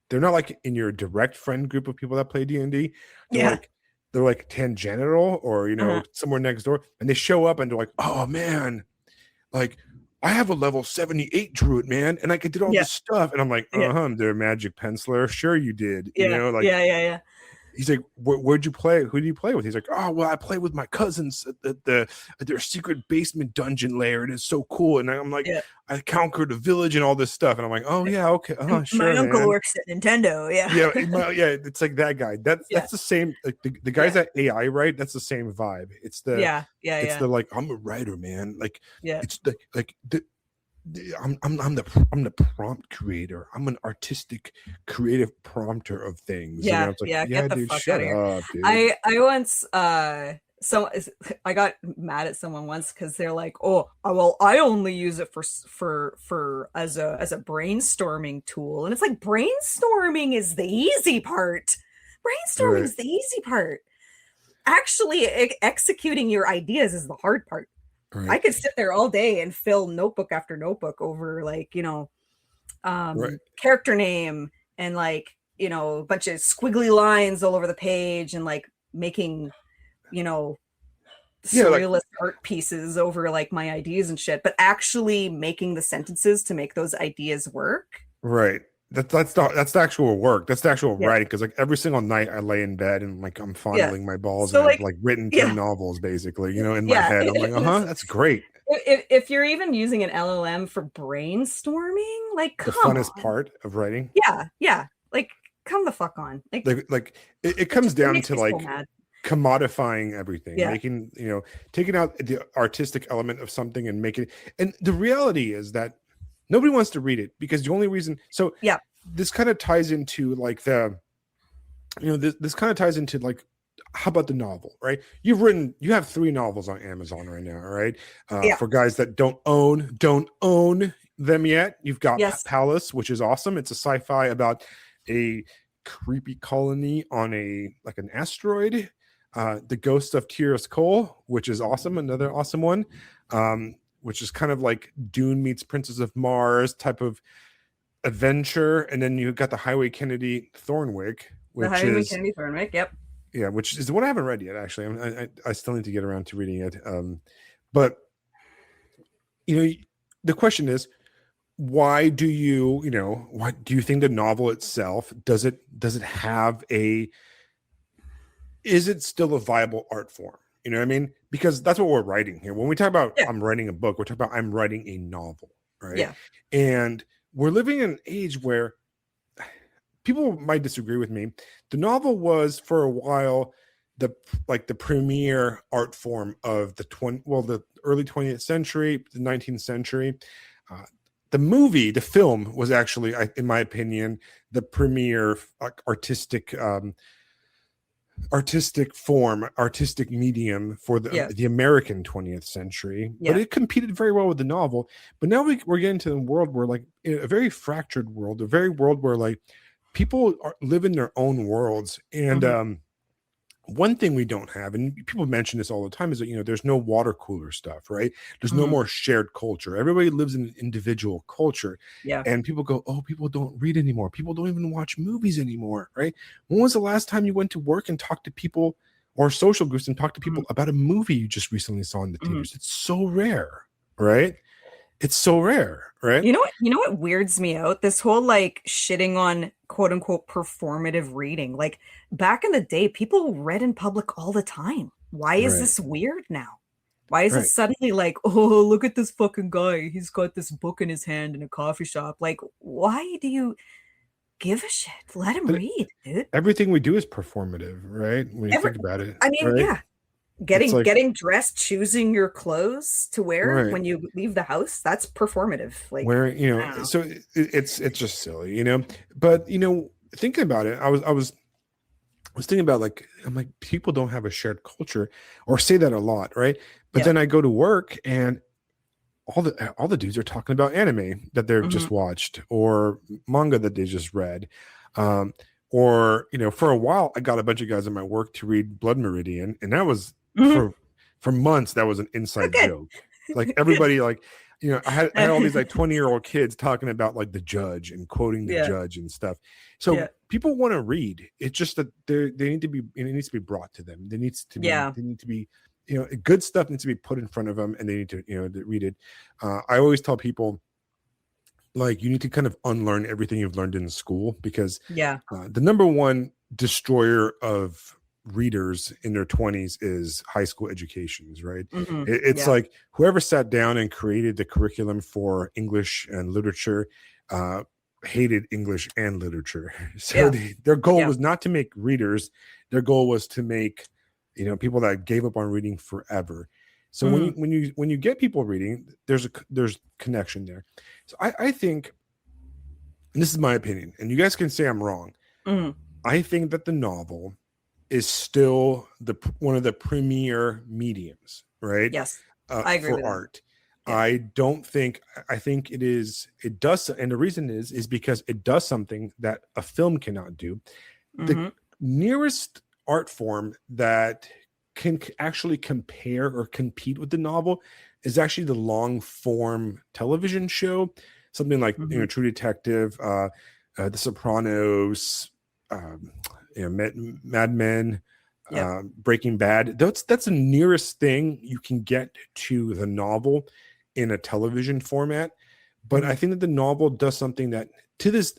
they're not like in your direct friend group of people that play D&D. They're Yeah. like they're like tangential or Uh-huh. somewhere next door, and they show up and they're like, oh man, like I have a level 78 druid, man, and I could did all Yeah. this stuff. And I'm like, Yeah. they're a magic penciler. Sure you did. Yeah. Like Yeah. he's like, where'd you play? Who do you play with? He's like, oh, well, I play with my cousins at their secret basement dungeon lair. And it's so cool. And I'm like, Yeah. I conquered a village and all this stuff. And I'm like, oh yeah, okay. My Sure, uncle man. works at Nintendo. Yeah. Yeah, it's like that guy. That's the same. Like the guys at AI, right? That's the same vibe. It's the the like I'm a writer, man. Like it's the like I'm the prompt creator. I'm an artistic, creative prompter of things. Yeah. It's like, Yeah. Get the dude, fuck shut out of here. up, dude. I once so I got mad at someone once because they're like, oh, well, I only use it for as a brainstorming tool. And it's like, brainstorming is the easy part. Brainstorming is the easy part. Actually executing your ideas is the hard part. Right. I could sit there all day and fill notebook after notebook over like, character name and like, a bunch of squiggly lines all over the page and like making, surrealist art pieces over like my ideas and shit, but actually making the sentences to make those ideas work. Right. That's the actual work. That's the actual writing. Because like every single night I lay in bed and like I'm fondling my balls and I've like written 10 novels basically, in my head. I'm like, that's great. If you're even using an LLM for brainstorming, like the funnest part of writing. Yeah. Like come the fuck on. Like it comes down to like commodifying everything, making taking out the artistic element of something and making it. And the reality is that nobody wants to read it because the only reason. So this kind of ties into like this kind of ties into like how about the novel, right? You have 3 novels on Amazon right now, right? Yeah. For guys that don't own them yet, you've got Yes. Palace, which is awesome. It's a sci-fi about a creepy colony on an asteroid. The Ghost of Tyrus Cole, which is awesome, another awesome one. Which is kind of like Dune meets Princess of Mars type of adventure. And then you got the Highway Kennedy Thornwick, The which Highway is Kennedy Thornwick. Yep. yeah, which is the one I haven't read yet. Actually, I still need to get around to reading it. But you know, the question is, why do why do you think the novel itself does it have a is it still a viable art form? You know what I mean? Because that's what we're writing here. When we talk about Yeah. I'm writing a book, we're talking about I'm writing a novel, right? Yeah. And we're living in an age where people might disagree with me. The novel was for a while the premier art form of the early 20th century, the 19th century. Uh, the film was actually, in my opinion, the premier artistic medium for Yeah. the American 20th century, but Yeah. it competed very well with the novel. But now we're getting to the world where, like, in a very fractured world, a very world where, like, people live in their own worlds. And Mhm. one thing we don't have, and people mention this all the time, is that there's no water cooler stuff, right? There's no Mhm. more shared culture. Everybody lives in an individual culture. Yeah. And people go, oh, people don't read anymore, people don't even watch movies anymore, right? When was the last time you went to work and talked to people, or social groups, and talked to Mhm. people about a movie you just recently saw in the Mhm. theaters? It's so rare, right? It's so rare, right? You know what weirds me out? This whole like shitting on quote unquote performative reading. Like back in the day, people read in public all the time. Why is Right, this weird now? Why is it right. suddenly like, oh, look at this fucking guy. He's got this book in his hand in a coffee shop. Like, why do you give a shit? Let him But read, dude. everything we do is performative, right? When you Every, think about it, I mean, right? yeah. It's like, Getting dressed, choosing your clothes to wear right. when you leave the house, that's performative. Like, Where I don't know. so it's just silly. But thinking about it, I was thinking about, like, I'm like, people don't have a shared culture, or say that a lot, right? But Yeah. then I go to work, and all the dudes are talking about anime that they've Hmm. just watched, or manga that they just read. um or for a while I got a bunch of guys at my work to read Blood Meridian, and that was Hmm. for months that was an inside Okay. joke. Like, everybody, like, I had all these like 20-year-old kids talking about, like, the judge and quoting the Yeah. judge and stuff. Yeah. So people want to read. It's just that they need to be it needs to be brought to them. Yeah. They need to be good stuff needs to be put in front of them, and they need to read it. I always tell people, like, you need to kind of unlearn everything you've learned in school, because Yeah. the number one destroyer of readers in their 20s is high school educations, right? Hmm. It's Yeah. like whoever sat down and created the curriculum for English and literature uh, hated English and literature. So Yeah. their goal Yeah. was not to make readers. Their goal was to make people that gave up on reading forever. So when Hmm. you get people reading, there's connection there. So I think, and this is my opinion, and you guys can say I'm wrong, Hmm. I think that the novel is still one of the premier mediums, right? Yes. I agree For with that. art. Yeah. I think it does, and the reason is because it does something that a film cannot do. The Hmm. nearest art form that can actually compare or compete with the novel is actually the long form television show, something like Hmm. True Detective, The Sopranos, um, Mad Men, Yep. Breaking Bad. That's the nearest thing you can get to the novel in a television format. But Hmm. I think that the novel does something that, to this,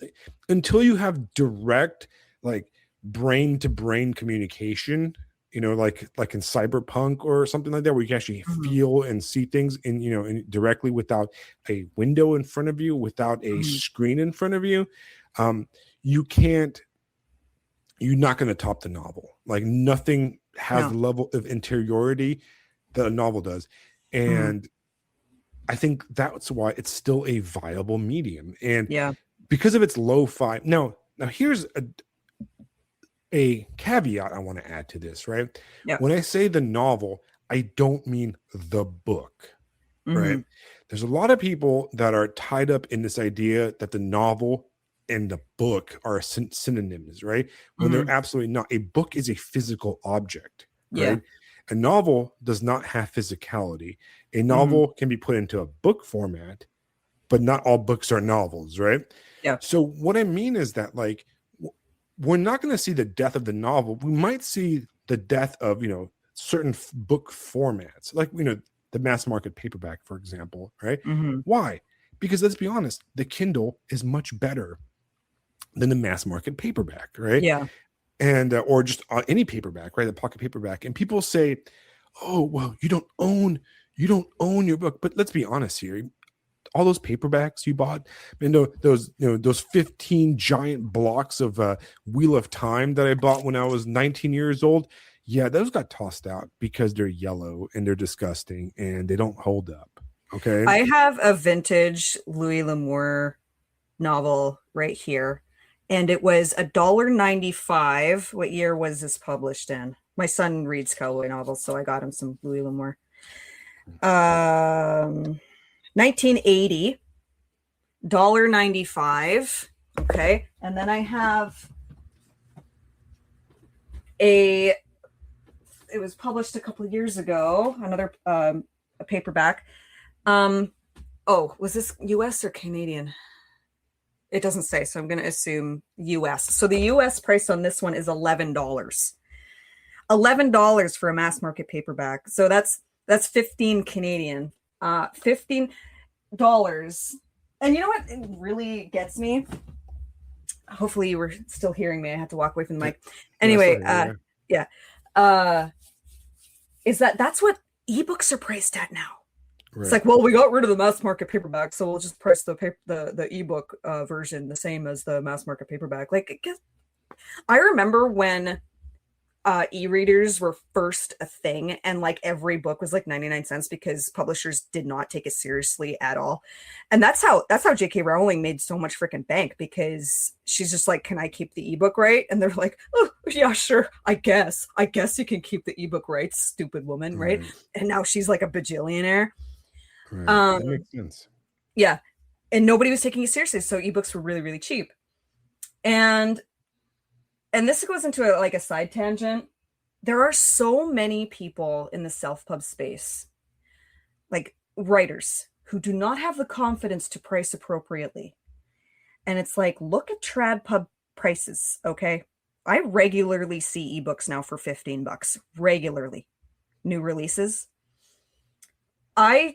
until you have direct, like, brain to brain communication, like in Cyberpunk or something like that, where you can actually Hmm. feel and see things directly, without a window in front of you, without a Hmm. screen in front of you. um you can't you're not going to top the novel. Like, nothing has No. the level of interiority that a novel does. Hmm. And I think that's why it's still a viable medium. And Yeah. because of its lo-fi. Now here's a caveat I want to add to this, right? Yeah. When I say the novel, I don't mean the book, right? Mm-hmm. There's a lot of people that are tied up in this idea that the novel and the book are synonyms, right? When Mm-hmm. they're absolutely not. A book is a physical object, Yeah. right? A novel does not have physicality. A Mm-hmm. novel can be put into a book format, but not all books are novels, right? Yeah. So what I mean is that like we're not going to see the death of the novel. We might see the death of, certain book formats, like, the mass market paperback, for example, right? Mm-hmm. Why? Because let's be honest, the Kindle is much better than the mass market paperback, right? Yeah. And or just any paperback, right? The pocket paperback. And people say, "Oh, well, you don't own your book." But let's be honest here, all those paperbacks you bought, those 15 giant blocks of Wheel of Time that I bought when I was 19 years old, yeah, those got tossed out because they're yellow and they're disgusting and they don't hold up. Okay. I have a vintage Louis L'Amour novel right here, and it was $1.95. What year was this published in? My son reads cowboy novels, so I got him some Louis L'Amour. 1980, $1.95. Okay. And then I have it was published a couple of years ago, another a paperback. Was this US or Canadian? It doesn't say, so I'm going to assume US. So the US price on this one is $11. $11 for a mass market paperback. So that's 15 Canadian. $15. And you know what it really gets me? Hopefully you were still hearing me. I had to walk away from the mic. Anyway, yeah. Is that's what ebooks are priced at now. Right. It's like, well, we got rid of the mass market paperback, so we'll just price the ebook version the same as the mass market paperback. Like, I remember when e-readers were first a thing, and like every book was like 99 cents because publishers did not take it seriously at all. And that's how J.K. Rowling made so much freaking bank, because she's just like, can I keep the ebook right? And they're like, oh yeah, sure, I guess you can keep the ebook right, stupid woman, right? And now she's like a bajillionaire. Right. That makes sense. Yeah. And nobody was taking it seriously, so ebooks were really, really cheap. And this goes into a side tangent. There are so many people in the self-pub space, like writers, who do not have the confidence to price appropriately. And it's like, look at trad pub prices, okay? I regularly see ebooks now for $15, regularly. New releases. Mine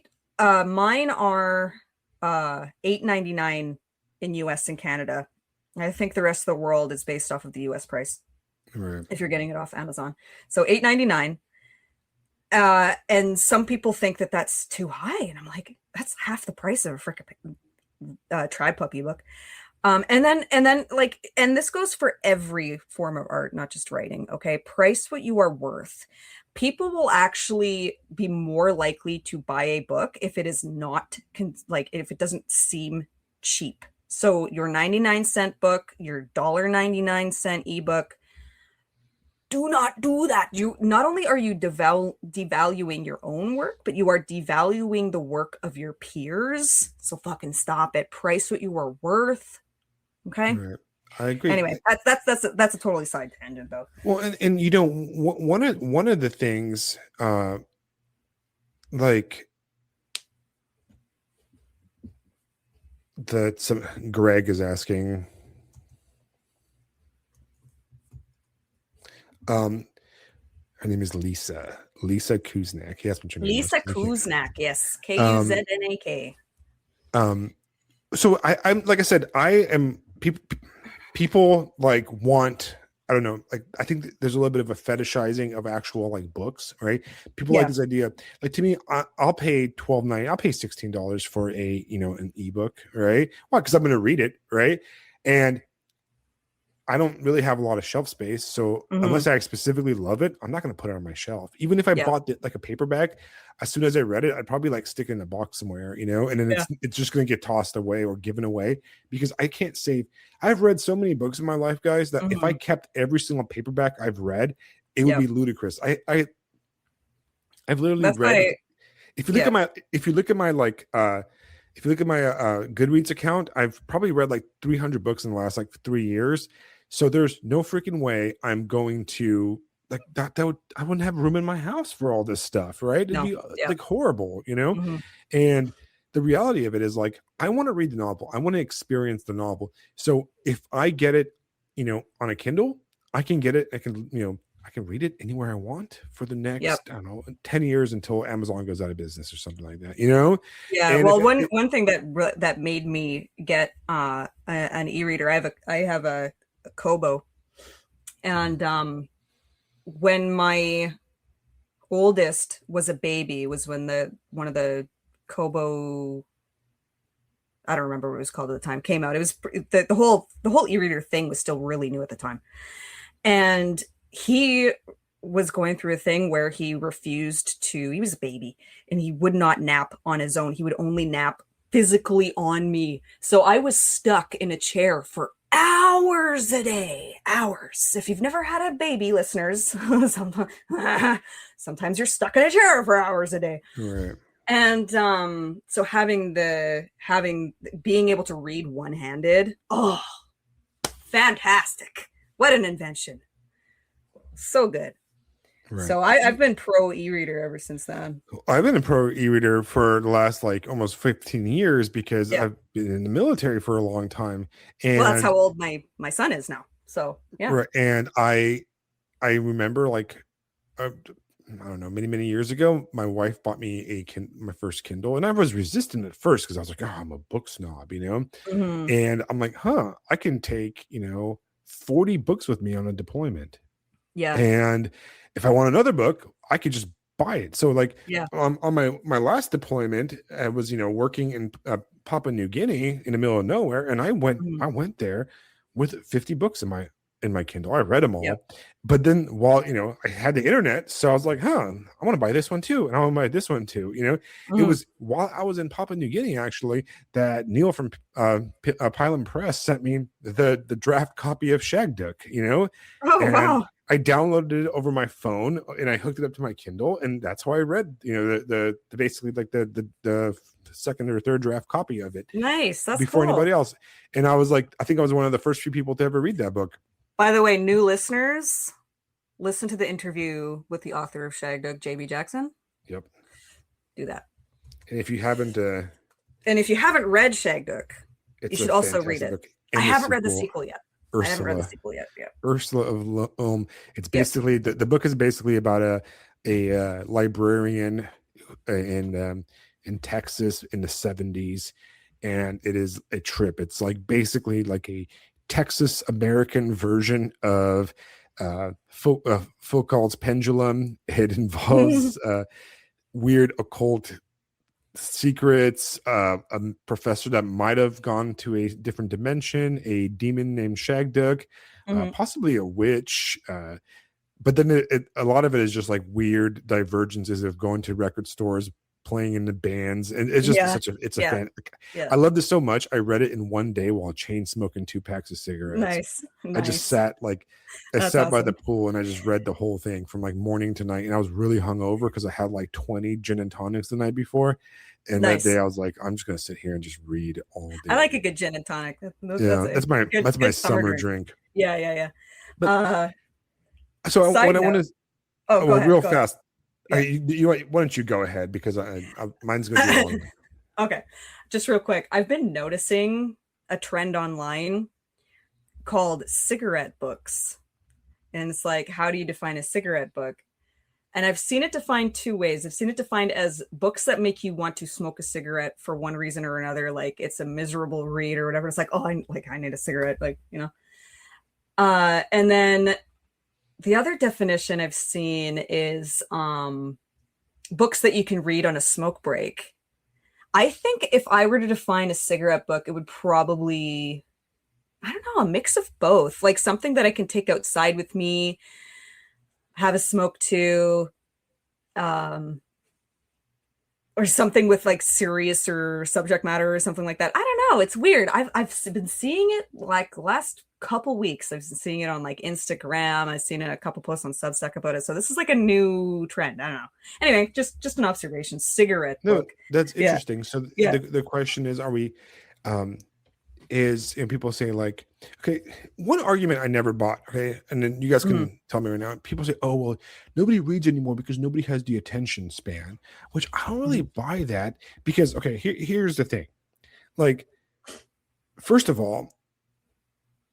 are $8.99 in US and Canada. I think the rest of the world is based off of the US price. Right. If you're getting it off Amazon. So $8.99. And some people think that that's too high. And I'm like, that's half the price of a freaking Tribe Pup ebook. And this goes for every form of art, not just writing. Okay. Price what you are worth. People will actually be more likely to buy a book if it is not if it doesn't seem cheap. So your 99-cent book, your $1.99 ebook, do not do that. You not only are you devaluing your own work, but you are devaluing the work of your peers. So fucking stop it. Price what you are worth. Okay. Right. I agree. Anyway, that's a totally side tangent though. Well, and one of the things like that some Greg is asking. Her name is Lisa Kuznak. He asked me your name. Lisa Kuznak, yes. Kuznak. So I'm like I said, I am people like want, I don't know, like I think there's a little bit of a fetishizing of actual like books, right? People like this idea. Like to me, I'll pay $12.90, I'll pay $16 for an ebook, right? Why? Because I'm gonna read it, right? And I don't really have a lot of shelf space. So Mm-hmm. unless I specifically love it, I'm not going to put it on my shelf. Even if I Yeah. bought it like a paperback, as soon as I read it, I'd probably like stick it in a box somewhere, you know, and then Yeah. it's just going to get tossed away or given away because I can't save. I've read so many books in my life, guys, that if I Mm-hmm. kept every single paperback I've read, it would Yeah. be ludicrous. I've literally That's read, why. if you look Yeah. at my if you look at my like if you look at my Goodreads account, I've probably read like 300 books in the last like 3 years. So there's no freaking way I'm going to like that would I wouldn't have room in my house for all this stuff, right? It'd No. be Yeah. like horrible, you know. Mm-hmm. And the reality of it is like I want to read the novel, I want to experience the novel. So if I get it, you know, on a Kindle, I can get it, I can, you know, I can read it anywhere I want for the Yep. next, I don't know, 10 years until Amazon goes out of business or something like that, you know? Yeah. And Well, if one thing that made me get an e-reader. I have a Kobo, and when my oldest was a baby was when the one of the Kobo, I don't remember what it was called at the time, came out. It was the whole e-reader thing was still really new at the time. And he was going through a thing where he refused to, he was a baby and he would not nap on his own. He would only nap physically on me. So I was stuck in a chair for hours a day. Hours. If you've never had a baby, listeners, sometimes you're stuck in a chair for hours a day. right. And so having being able to read one-handed, oh, fantastic. What an invention. So good. Right. So I've been pro e-reader ever since then. I've been a pro e-reader for the last like almost 15 years because Yeah. I've been in the military for a long time. Well, that's And how old my son is now. So yeah. right, and I remember like I don't know, many years ago, my wife bought me my first Kindle, and I was resistant at first because I was like, "Oh, I'm a book snob," you know. Mm-hmm. And I'm like, "Huh, I can take 40 books with me on a deployment, Yeah. and if I want another book, I could just buy it." So like, Yeah. on my last deployment, I was working in Papua New Guinea in the middle of nowhere, and Mm-hmm. I went there with 50 books in my Kindle. I read them Yep. all. But then while, I had the internet, so I was like, huh, I want to buy this one too. And I want to buy this one too. It Mm-hmm. was while I was in Papua New Guinea, actually, that Neil from Pylon Press sent me the draft copy of Shagduck, Oh and wow. I downloaded it over my phone and I hooked it up to my Kindle. And that's how I read, the basically like the second or third draft copy of it Nice. That's before cool. anybody else. And I was like, I think I was one of the first few people to ever read that book. By the way, new listeners, listen to the interview with the author of Shagduck, JB Jackson. Yep. Do that. And if you haven't, And if you haven't read Shagduck, you it's should a also read fantastic it. book. I And haven't read the sequel yet. I haven't read the Ursula, sequel yet. Yeah. Ursula of it's Yes. basically the book is basically about a librarian in Texas in the 70s, and it is a trip. It's like basically like a Texas American version of Foucault's Pendulum. It involves weird occult secrets, a professor that might have gone to a different dimension, a demon named Shagduck, Mm-hmm. possibly a witch. But then a lot of it is just like weird divergences of going to record stores, playing in the bands, and it's just Yeah. it's a Yeah. fan. Yeah. I love this so much. I read it in one day while chain smoking 2 packs of cigarettes. Nice. I just Nice. I That's sat by the awesome. pool and I just read the whole thing from like morning to night. And I was really hungover because I had like 20 gin and tonics the night before. And that day Nice. I was like, I'm just gonna sit here and just read all day. I like a good gin and tonic. Yeah, That's a that's my good summer drink. Yeah. Yeah. Yeah. But so Side what I want note. to Oh, go well, ahead. real Go ahead. fast. Yeah. Why don't you go ahead because mine's gonna be long. Okay. Just real quick. I've been noticing a trend online called cigarette books. And it's like, how do you define a cigarette book? And I've seen it defined 2 ways. I've seen it defined as books that make you want to smoke a cigarette for one reason or another, like it's a miserable read or whatever. It's like, oh, I need a cigarette, and then the other definition I've seen is books that you can read on a smoke break. I think if I were to define a cigarette book, it would probably I don't know, a mix of both, like something that I can take outside with me, have a smoke to, um, or something with like serious or subject matter or something like that. I don't know. It's weird. I've been seeing it like last couple weeks. I've been seeing it on like Instagram. I've seen a couple posts on Substack about it. So this is like a new trend. I don't know. Anyway, just an observation. Cigarette No, book. that's Yeah. interesting. So Yeah. the question is, are we um is, people saying like, okay, one argument I never bought, okay, and then you guys Mhm. can tell me right now. People say, oh well, nobody reads anymore because nobody has the attention span, which I don't really Mhm. buy that, because okay, here's the thing. Like, first of all,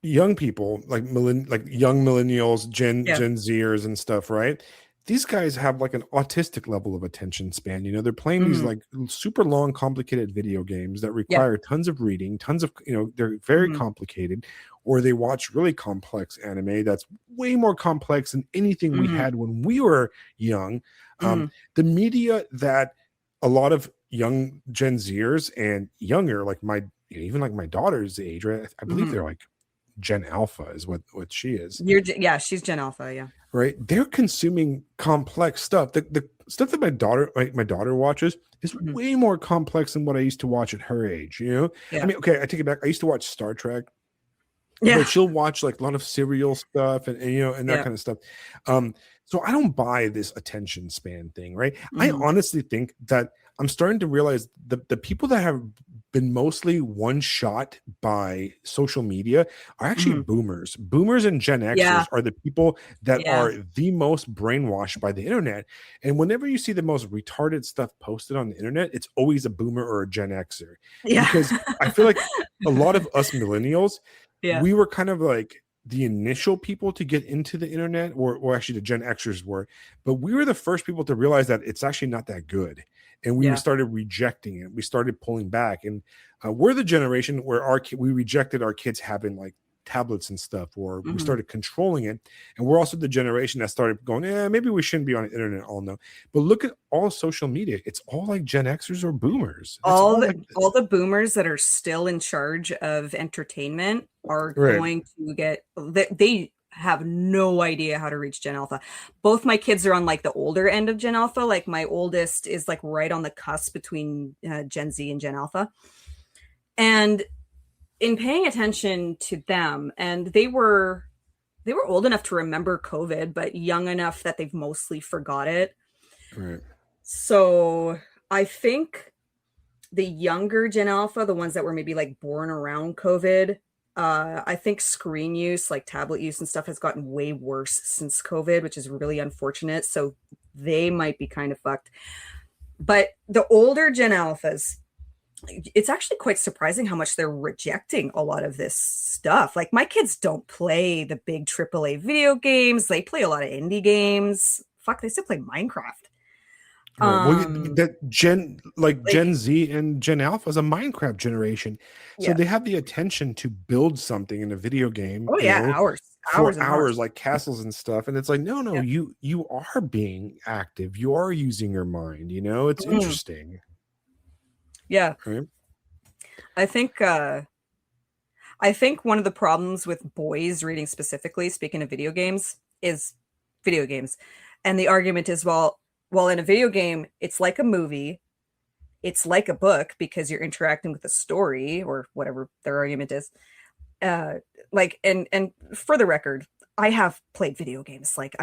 young people like young millennials, Yeah. Gen Zers and stuff, right? These guys have like an autistic level of attention span. They're playing these Mhm. like super long, complicated video games that Yeah. require tons of reading, tons of, they're very Mhm. complicated, or they watch really complex anime that's way more complex than anything we Mhm. had when we were young. Um, Mhm. the media that a lot of young Gen Zers and younger, like even like my daughter's age, right? I believe Mhm. they're like Gen Alpha is what she is, Yeah, she's Gen Alpha, yeah. right? They're consuming complex stuff. The stuff that my daughter watches is Mhm. way more complex than what I used to watch at her age. I Yeah. mean, okay, I take it back. I used to watch Star Trek, Yeah. but she'll watch like a lot of serial stuff and that Yeah. kind of stuff. Um, so I don't buy this attention span thing, right? I Mhm. honestly think that I'm starting to realize the people that have been mostly one shot by social media are actually Mhm. boomers. Boomers and Gen Yeah. Xers are the people that Yeah. are the most brainwashed by the internet. And whenever you see the most retarded stuff posted on the internet, it's always a boomer or a Gen Xer, Yeah. because I feel like a lot of us millennials, Yeah. we were kind of like the initial people to get into the internet, or actually the Gen Xers were, but we were the first people to realize that it's actually not that good. And we Yeah. started rejecting it. We started pulling back. And we're the generation where we rejected our kids having like tablets and stuff, or we Mhm. started controlling it. And we're also the generation that started going, maybe we shouldn't be on the internet all no. But look at all social media. It's all like Gen Xers or boomers. That's all all like, the boomers that are still in charge of entertainment are right. going to get they have no idea how to reach Gen Alpha. Both my kids are on like the older end of Gen Alpha. Like my oldest is like right on the cusp between Gen Z and Gen Alpha. And in paying attention to them, and they were old enough to remember COVID, but young enough that they've mostly forgot it. Right. So I think the younger Gen Alpha, the ones that were maybe like born around COVID, I think screen use, like tablet use and stuff, has gotten way worse since COVID, which is really unfortunate. So they might be kind of fucked. But the older Gen Alphas, it's actually quite surprising how much they're rejecting a lot of this stuff. Like my kids don't play the big AAA video games. They play a lot of indie games. Fuck, they still play Minecraft. Right. Well, Um, that Gen like, Z and Gen Alpha is a Minecraft generation, so yeah. they have the attention to build something in a video game, Oh yeah, hours for and hours. hours, like castles and stuff. And it's like, no, Yeah. you are being active. You are using your mind. It's Mhm. interesting, Yeah. right? I think uh I think one of the problems with boys reading specifically, speaking of video games, is video games. And the argument is, well, in a video game, it's like a movie, it's like a book because you're interacting with a story or whatever their argument is. Uh like and for the record, I have played video games. Like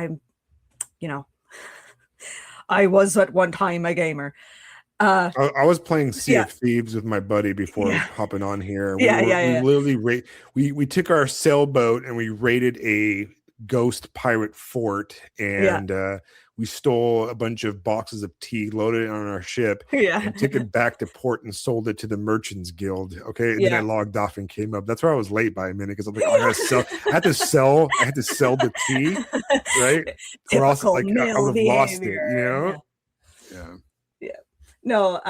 you know, I was at one time a gamer. Uh I was playing Sea yeah, of Thieves with my buddy before yeah, hopping on here. yeah, yeah, We yeah. literally we took our sailboat and we raided a ghost pirate fort, Yeah. and we stole a bunch of boxes of tea, loaded it on our ship, Yeah. and took it back to port and sold it to the Merchants Guild. Okay, and then I Yeah. logged off and came up. That's why I was late by a minute, because I'm like, oh, I gotta sell. I had to sell the tea, right? Or else, Typical like, I would male have lost it. behavior. Yeah. Yeah. Yeah. No,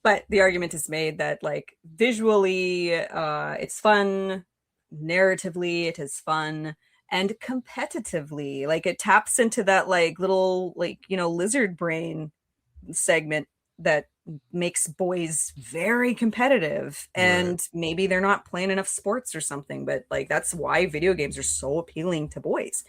but the argument is made that like visually it's fun, narratively it is fun, and competitively, like it taps into that like little like lizard brain segment that makes boys very competitive, Right. and maybe they're not playing enough sports or something, but like that's why video games are so appealing to boys.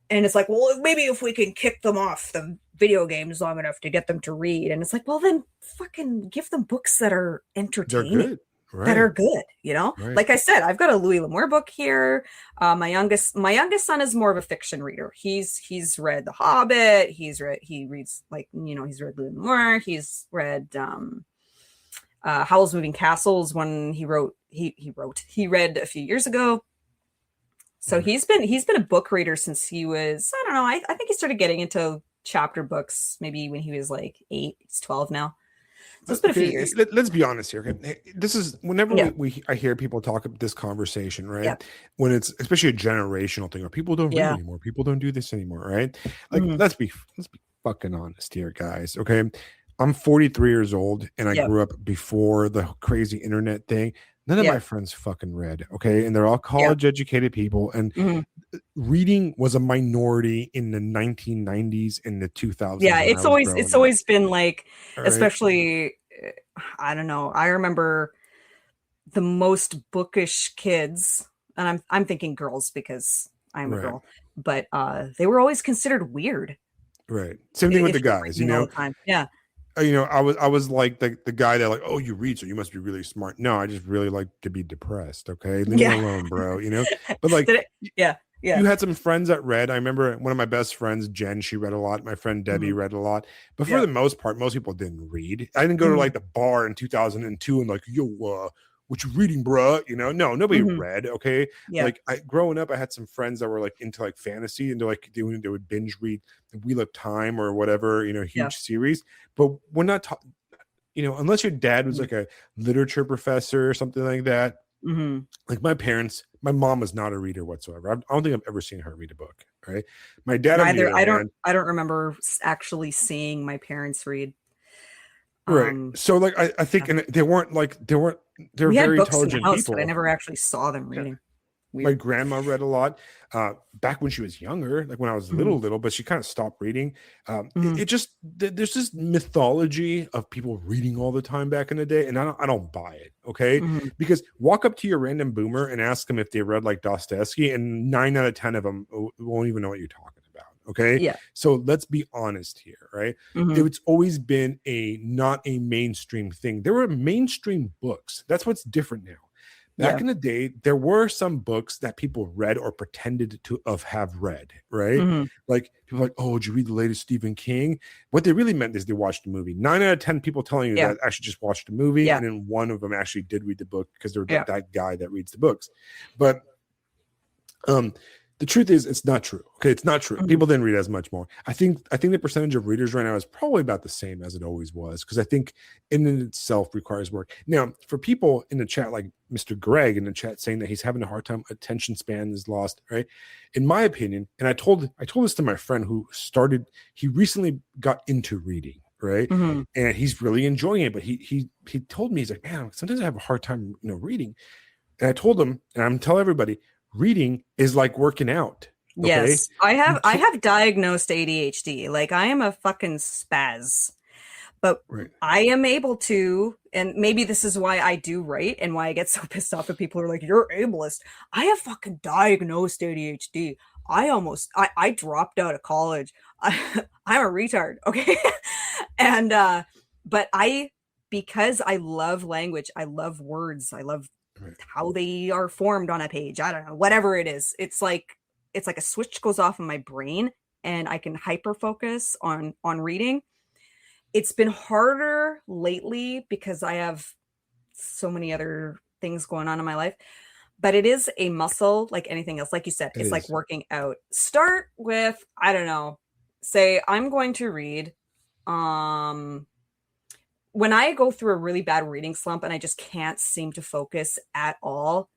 And it's like, well, maybe if we can kick them off the video games long enough to get them to read. And it's like, well, then fucking give them books that are They're entertaining, good. that are Right. good, you know? Right. Like I said, I've got a Louis L'Amour book here. My youngest son is more of a fiction reader. He's read The Hobbit. He reads, like, he's read Louis L'Amour. He's read Howl's Moving Castles, one he read a few years ago. So Right. he's been a book reader since he was, I don't know, I think he started getting into chapter books maybe when he was like 8. He's 12 now. So it's been a few Okay, years. let's be honest here. Okay? This is whenever Yeah. I hear people talk about this conversation, Yeah. right? When it's especially a generational thing, or people don't read Yeah. anymore, people don't do this anymore, right? Like Mhm. let's be fucking honest here, guys. Okay, I'm 43 years old, and I Yeah. grew up before the crazy internet thing. None of Yeah. my friends fucking read, okay, and they're all Yeah. college educated people, and Mhm. reading was a minority in the 1990s and the 2000s Yeah. when I It's was always growing up. been like, All right, especially, I don't know. I remember the most bookish kids, and I'm thinking girls because I'm a right. girl, but they were always considered weird Right. Same thing with the if you're guys, reading all the time. Yeah. I was like the guy that like, oh, you read, so you must be really smart. No, I just really like to be depressed. Okay. Leave me Yeah. alone, bro. But like Did it? Yeah. Yeah. you had some friends that read. I remember one of my best friends, Jen, she read a lot. My friend Debbie Mhm. read a lot. But for Yeah. the most part, most people didn't read. I didn't go to Mhm. like the bar in 2002 and like, yo, what you reading, bruh? No, nobody Mhm. read. Okay. Yeah. Like growing up, I had some friends that were like into like fantasy and they're like they would binge read the Wheel of Time or whatever, Yeah. huge series. But we're not unless your dad was Mhm. like a literature professor or something like that. Mhm. Like my mom was not a reader whatsoever. I don't think I've ever seen her read a book. Right. My dad, on the Neither. other hand, I don't remember actually seeing my parents read. right. Um, So like I think, yeah. and they're We had very books in the intelligent house, but I people. never actually saw them Yeah. reading. My Weird. grandma read a lot back when she was younger, like when I was Mhm. little, but she kind of stopped reading. Mhm. There's this mythology of people reading all the time back in the day, and I don't buy it. Okay, Mhm. because walk up to your random boomer and ask them if they read like Dostoevsky, and 9 out of 10 of them won't even know what you're talking about. Okay, Yeah. so let's be honest here, right? Mhm. It's always been not a mainstream thing. There were mainstream books. That's what's different now. Back Yeah. in the day, there were some books that people read or pretended to have read, right? Mhm. Like people were like, oh, did you read the latest Stephen King? What they really meant is they watched the movie. 9 out of 10 people telling you Yeah. that actually just watched the movie, Yeah. and then one of them actually did read the book because they're Yeah. that guy that reads the books. But um, the truth is, it's not true. Okay, it's not true. Mhm. People didn't read as much more. I think the percentage of readers right now is probably about the same as it always was, because I think in itself requires work. Now, for people in the chat, like Mr. Greg in the chat saying that he's having a hard time, attention span is lost, right? In my opinion, and I told this to my friend who he recently got into reading, right? Mhm. And he's really enjoying it, but he told me, he's like, man, sometimes I have a hard time, reading. And I told him, and I'm telling everybody, reading is like working out. Okay. Yes. I You have I can't, have diagnosed ADHD. Like, I am a fucking spaz. But right. I am able to, and maybe this is why I do write and why I get so pissed off at people who are like, you're ableist. I have fucking diagnosed ADHD. I dropped out of college. I'm a retard, okay? And but because I love language, I love words, I love Right. how they are formed on a page. I don't know, whatever it is. It's like a switch goes off in my brain and I can hyper focus on reading. It's been harder lately because I have so many other things going on in my life, but it is a muscle like anything else. Like you said, It it's like is. working out. Start with, I don't know, say I'm going to read. Um, when I go through a really bad reading slump and I just can't seem to focus at all,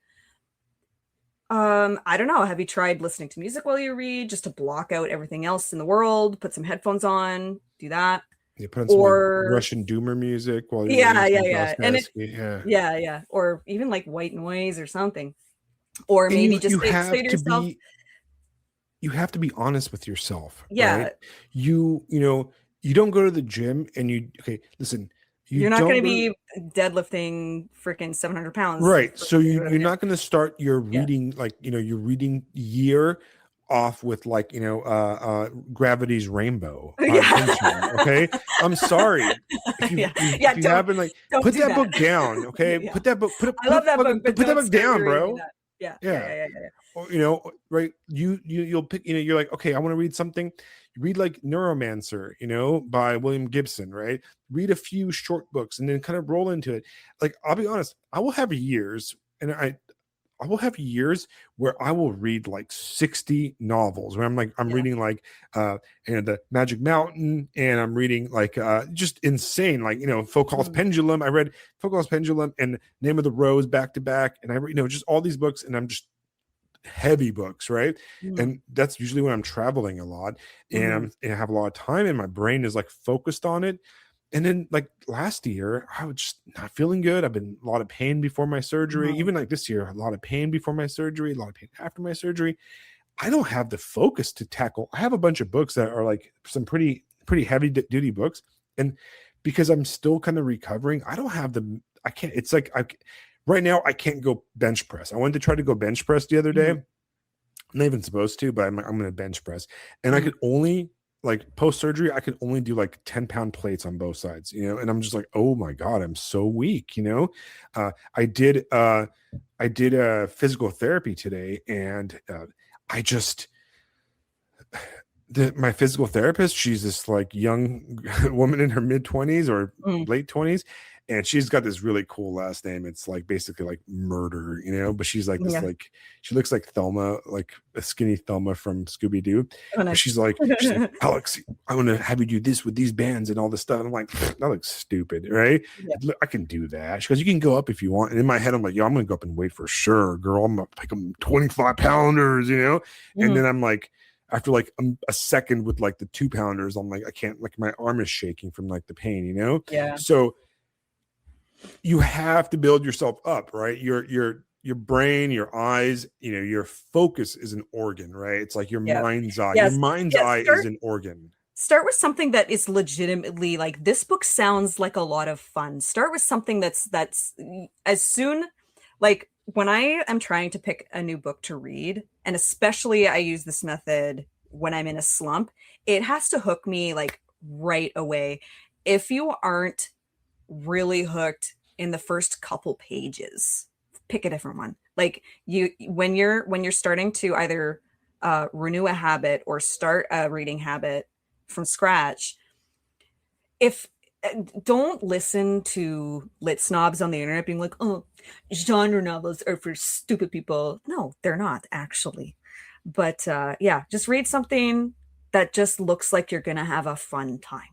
I don't know. Have you tried listening to music while you read just to block out everything else in the world? Put some headphones on, do that. You put on some like Or Russian doomer music while you're reading yeah, yeah, some yeah. And it Dostoevsky. Yeah. yeah, yeah. Or even like white noise or something. Or And maybe you just you say have to to yourself, be you have to be honest with yourself, right? yeah, You don't go to the gym and okay, listen, You You're not going don't to really, be deadlifting freaking 700 pounds. right. So you're not going to start your Yeah. reading, like, your reading year off with, like, Gravity's Rainbow by Yeah. Pynchon. Okay. I'm sorry. If Yeah. Yeah. if you haven't, like, Don't put do that that. book down. Okay. Yeah. Put that book, I love that book, put but that don't book start down, your reading bro. that. Yeah. Yeah. Yeah. Yeah. Yeah. Yeah. Or, right. You'll pick, you're like, okay, I want to read something. You read like Neuromancer, by William Gibson, right? Read a few short books and then kind of roll into it. Like, I'll be honest, I will have years, and I will have years where I will read like 60 novels where I'm Yeah. reading like the Magic Mountain, and I'm reading like just insane, like, Foucault's Pendulum. I read Foucault's Pendulum and Name of the Rose back to back, and I just all these books, and I'm just heavy books, right? Mm-hmm. And that's usually when I'm traveling a lot, and Mm-hmm. and I have a lot of time, and my brain is like focused on it. And then, like, last year, I was just not feeling good. I've been a lot of pain before my surgery. Mm-hmm. Even like this year, a lot of pain before my surgery, a lot of pain after my surgery. I don't have the focus to tackle. I have a bunch of books that are like some pretty heavy duty books, and because I'm still kind of recovering, I don't have the. I can't. It's like right now I can't go bench press. I wanted to try to go bench press the other day. Mm-hmm. I'm not even supposed to, but I'm going to bench press, and I Mm-hmm. could only, like, post surgery, I could only do like 10-pound plates on both sides, and I'm just like, oh my God, I'm so weak. I did physical therapy today, and I just my physical therapist, she's this like young woman in her mid-20s or Mm-hmm. late 20s, and she's got this really cool last name. It's like basically like murder, but she's like this, Yeah. like, she looks like Thelma, like a skinny Thelma from Scooby-Doo. Oh, But nice. she's like, Alex, I want to have you do this with these bands and all this stuff. And I'm like, that looks stupid, right? Yeah. I can do that. She goes, you can go up if you want. And in my head, I'm like, yo, I'm gonna go up and weight for sure, girl. I'm gonna pick them 25 pounders, Mm-hmm. And then I'm like, after like a second with like the 2-pounders, I'm like, I can't, like, my arm is shaking from like the pain, Yeah. So you have to build yourself up, right? Your brain, your eyes, your focus is an organ, right? It's like your mind's eye. Yes. Your mind's eye is an organ. Start with something that is legitimately like, this book sounds like a lot of fun. Start with something that's as soon, like, when I am trying to pick a new book to read, and especially I use this method when I'm in a slump, it has to hook me like right away. If you aren't really hooked in the first couple pages, pick a different one. Like, when you're starting to either renew a habit or start a reading habit from scratch, if don't listen to lit snobs on the internet being like, oh, genre novels are for stupid people. No, they're not, actually. But yeah, just read something that just looks like you're gonna have a fun time.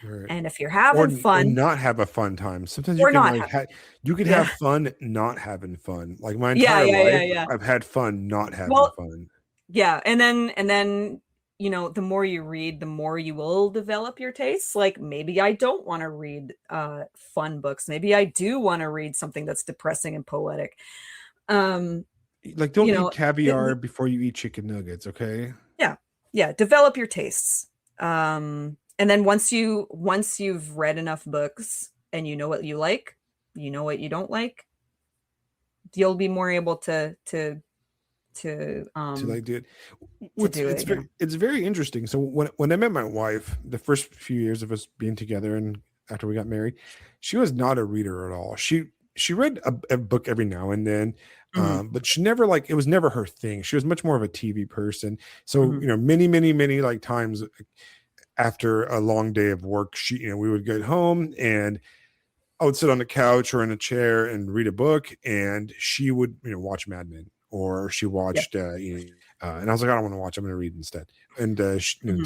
Right. And if you're having fun, or not have a fun time, sometimes or you can not like you can have fun not having fun. Like, my yeah, entire life, yeah. I've had fun not having Well, fun. yeah, and then the more you read, the more you will develop your tastes. Like, maybe I don't want to read fun books. Maybe I do want to read something that's depressing and poetic. Like, don't eat caviar before you eat chicken nuggets, okay? Yeah, develop your tastes. And then once you've read enough books and you know what you like, you know what you don't like, you'll be more able to like do it. It's very interesting. So when I met my wife, the first few years of us being together and after we got married, she was not a reader at all. She read a book every now and then, but she never, like, it was never her thing. She was much more of a TV person. So many like times after a long day of work, we would get home and I would sit on the couch or in a chair and read a book, and she would watch Mad Men, or she watched and I was like, I don't want to watch, I'm going to read instead. And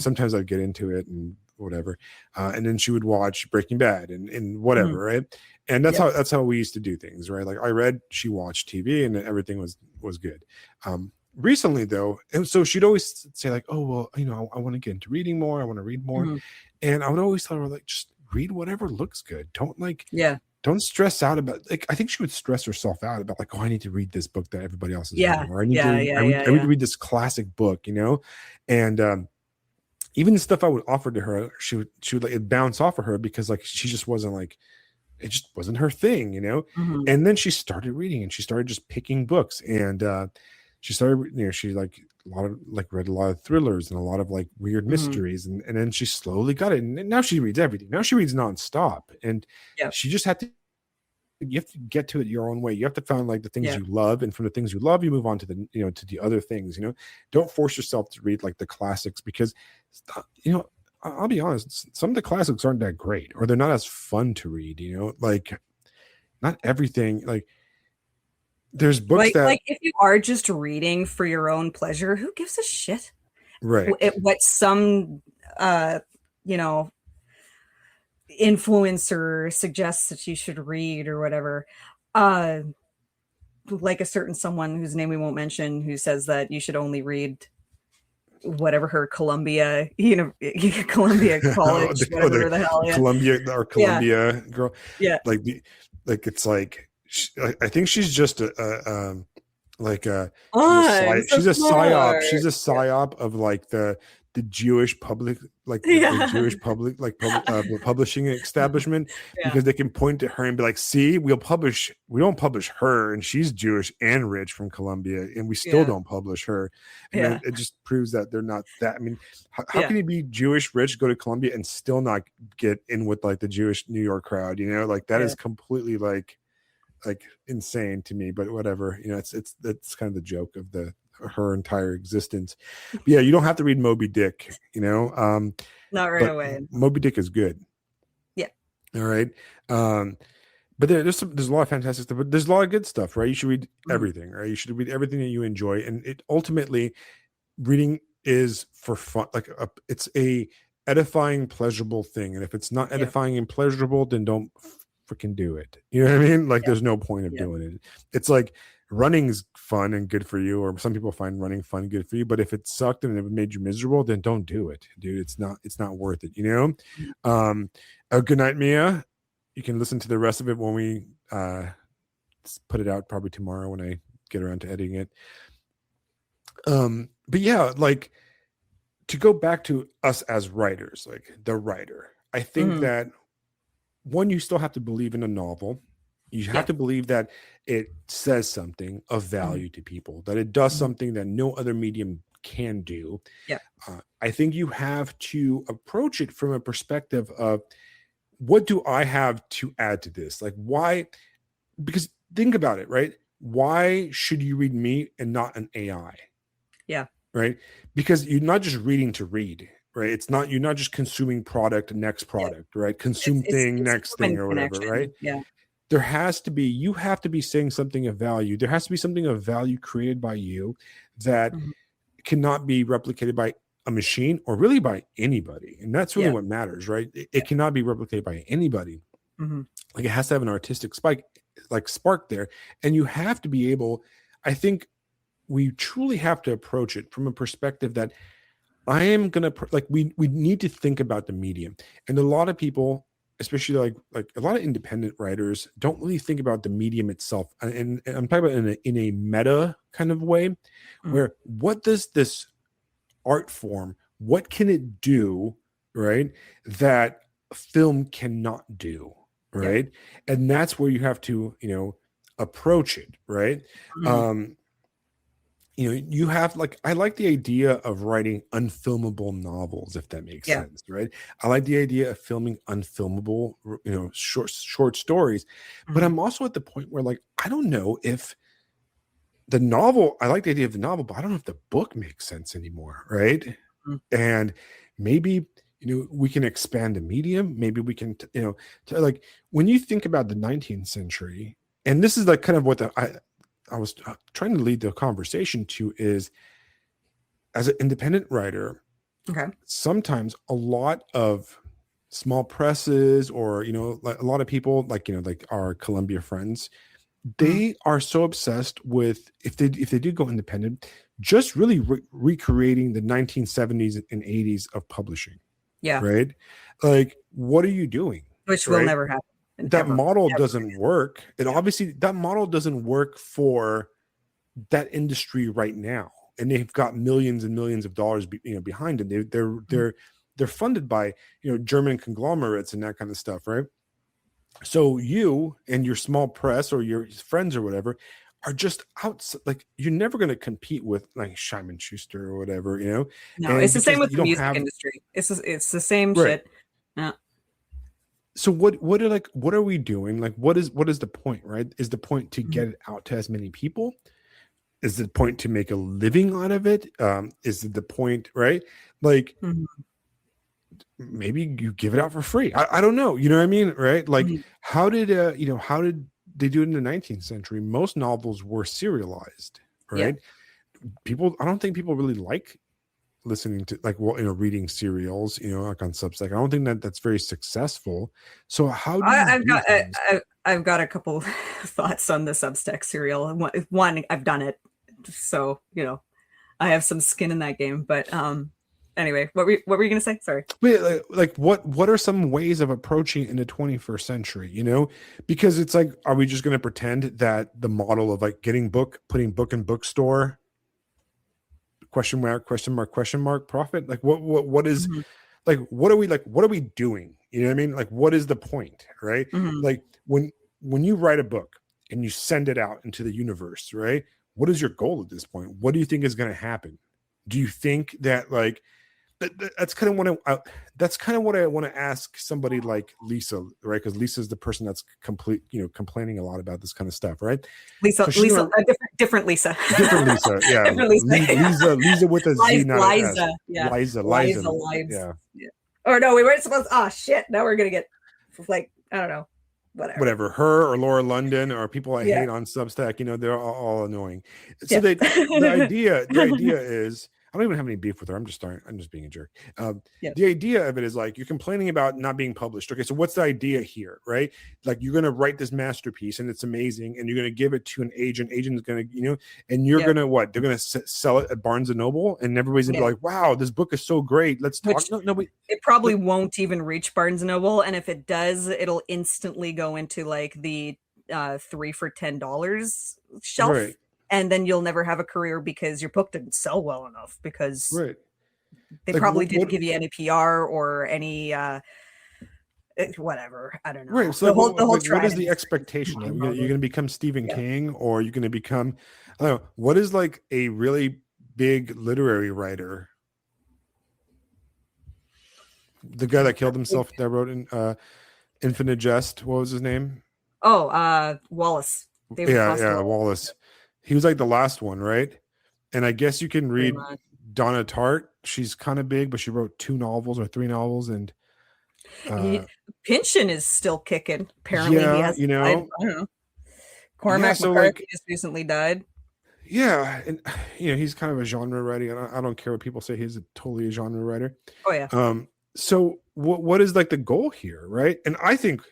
sometimes I'd get into it and whatever, and then she would watch Breaking Bad and whatever, right? And that's how we used to do things, right? Like, I read, she watched TV, and everything was good. Recently though, and so she'd always say like, oh well, I want to get into reading more, I want to read more, and I would always tell her, like, just read whatever looks good. Don't stress out about, like, I think she would stress herself out about, like, oh, I need to read this book that everybody else is reading, or I need to read this classic book, and even the stuff I would offer to her, she would like it bounce off of her because like she just wasn't like it just wasn't her thing, you know. Mhm. And then she started reading and she started just picking books and she started, you know, she like a lot of like read a lot of thrillers and a lot of like weird Mhm. mysteries and then she slowly got it and now she reads everything. Now she reads nonstop and Yeah. she just had to you have to get to it your own way. You have to find like the things Yeah. you love, and from the things you love, you move on to the to the other things. You know, don't force yourself to read like the classics because you know I'll be honest, some of the classics aren't that great or they're not as fun to read. You know, like not everything. Like there's books that Like if you are just reading for your own pleasure, who gives a shit? right, What some you know influencer suggests that you should read or whatever. Uh like a certain someone whose name we won't mention who says that you should only read whatever her Columbia, Columbia College, whatever the hell. Yeah. Columbia or Yeah. Columbia girl, Yeah. like the like it's like I think she's just like I'm so she's a psyop. smart. She's a Yeah. psyop of like the Jewish public, like the Yeah. Jewish public, like publishing establishment, Yeah. because they can point to her and be like, "See, we don't publish her, and she's Jewish and rich from Columbia, and we still Yeah. don't publish her." And Yeah. then it just proves that they're not that. I mean, how Yeah. can you be Jewish, rich, go to Columbia, and still not get in with like the Jewish New York crowd? You know, like that Yeah. is completely like insane to me, but whatever, you know, that's kind of the joke of her entire existence. But yeah, you don't have to read Moby Dick, you know, Not right but away. Moby Dick is good. Yeah. All right. But there's a lot of fantastic stuff, but there's a lot of good stuff, right? You should read everything, right? You should read everything that you enjoy, and it ultimately reading is for fun, like it's a edifying, pleasurable thing, and if it's not edifying and pleasurable, then don't freaking do it. You know what I mean? Like there's no point of doing it. It's like running's fun and good for you, or some people find running fun and good for you, but if it sucked and it made you miserable, then don't do it, dude. It's not worth it, you know. Good night, Mia. You can listen to the rest of it when we put it out, probably tomorrow when I get around to editing it. But yeah, like to go back to us as writers, like the writer, I think that one, you still have to believe in a novel. You have to believe that it says something of value to people, that it does something that no other medium can do. Yeah. I think you have to approach it from a perspective of, what do I have to add to this? Like, why? Because think about it, right? Why should you read me and not an AI? Yeah. Right? Because you're not just reading to read. Right, it's not, you're not just consuming product, next product, right? Consume thing, next thing, or whatever, right? Yeah. There has to be, you have to be saying something of value. There has to be something of value created by you that cannot be replicated by a machine or really by anybody. And that's really what matters, right? It cannot be replicated by anybody. Like it has to have an artistic spark there. And you have to be able, I think we truly have to approach it from a perspective that I am gonna we need to think about the medium, and a lot of people, especially like a lot of independent writers, don't really think about the medium itself. And I'm talking about in a meta kind of way, where what does this art form, what can it do, right? That film cannot do, right? And that's where you have to, approach it, right? You have I like the idea of writing unfilmable novels, if that makes sense, right? I like the idea of filming unfilmable, short stories. But I'm also at the point where I don't know if the novel, I like the idea of the novel, but I don't know if the book makes sense anymore, right? And maybe we can expand the medium. Maybe we can, when you think about the 19th century, and this is kind of what I was trying to lead the conversation to, is as an independent writer, sometimes a lot of small presses, or a lot of people like our Columbia friends, they are so obsessed with, if they did go independent, just really recreating the 1970s and 80s of publishing. Yeah. Right. Like, what are you doing? Which will never happen. That model doesn't work. And obviously that model doesn't work for that industry right now. and they've got millions and millions of dollars, behind them. They're funded by, German conglomerates and that kind of stuff, right? So you and your small press or your friends or whatever are just out, like, you're never going to compete with like Simon Schuster or whatever, No, and it's the same with you the don't music have industry. It's the same right. shit. Yeah. So what are we doing? Like, what is the point, right? Is the point to get it out to as many people? Is the point to make a living out of it? Is it the point, right? Like, maybe you give it out for free. I don't know. You know what I mean? Right? Like, how did they do it in the 19th century? Most novels were serialized, right? Yeah. I don't think people really like listening to, like, reading serials, like on Substack. I don't think that that's very successful. So how do you do things? I've got a couple thoughts on the Substack serial. One, I've done it, so I have some skin in that game. But anyway, what were you gonna say? Sorry. Wait, like what are some ways of approaching in the 21st century? Because it's like, are we just going to pretend that the model of like putting book in bookstore, question mark profit, like what is, like, what are we doing? You know what I mean? Like, what is the point, right? Like, when you write a book and you send it out into the universe, right? What is your goal at this point? What do you think is going to happen? Do you think that, like, that's kind of what I want to ask somebody like Lisa, right? Because Lisa's the person that's complaining a lot about this kind of stuff, right? Lisa, different Lisa, different Lisa, yeah, different Lisa. Lisa with a Z, not an S. Yeah, Liza, yeah. Or no, we weren't supposed. Oh shit! Now we're gonna get, like, I don't know, whatever. Her or Laura London or people I hate on Substack. They're all annoying. So the idea is, I don't even have any beef with her. I'm just being a jerk. The idea of it is, like, you're complaining about not being published. Okay, so what's the idea here, right? Like, you're going to write this masterpiece and it's amazing, and you're going to give it to an agent. Agent is going to, and you're going to what? They're going to sell it at Barnes and Noble, and everybody's going to be like, "Wow, this book is so great. Let's talk." It probably won't even reach Barnes and Noble, and if it does, it'll instantly go into like the 3 for $10 shelf. Right. And then you'll never have a career because your book didn't sell well enough, because they probably didn't give you any PR or any whatever. I don't know. Right. So the whole what is the expectation? You're going to become Stephen King, or you're going to become, I don't know, what is like a really big literary writer? The guy that killed himself, that wrote in Infinite Jest. What was his name? Oh, Wallace. Wallace. He was like the last one, right? And I guess you can read Donna Tartt. She's kind of big, but she wrote 2 novels or 3 novels, and Pynchon is still kicking. Apparently, he has died. I don't know. Cormac McCarthy just recently died. Yeah, and he's kind of a genre writer. I don't care what people say. He's totally a genre writer. Oh yeah. So what is like the goal here, right? And I think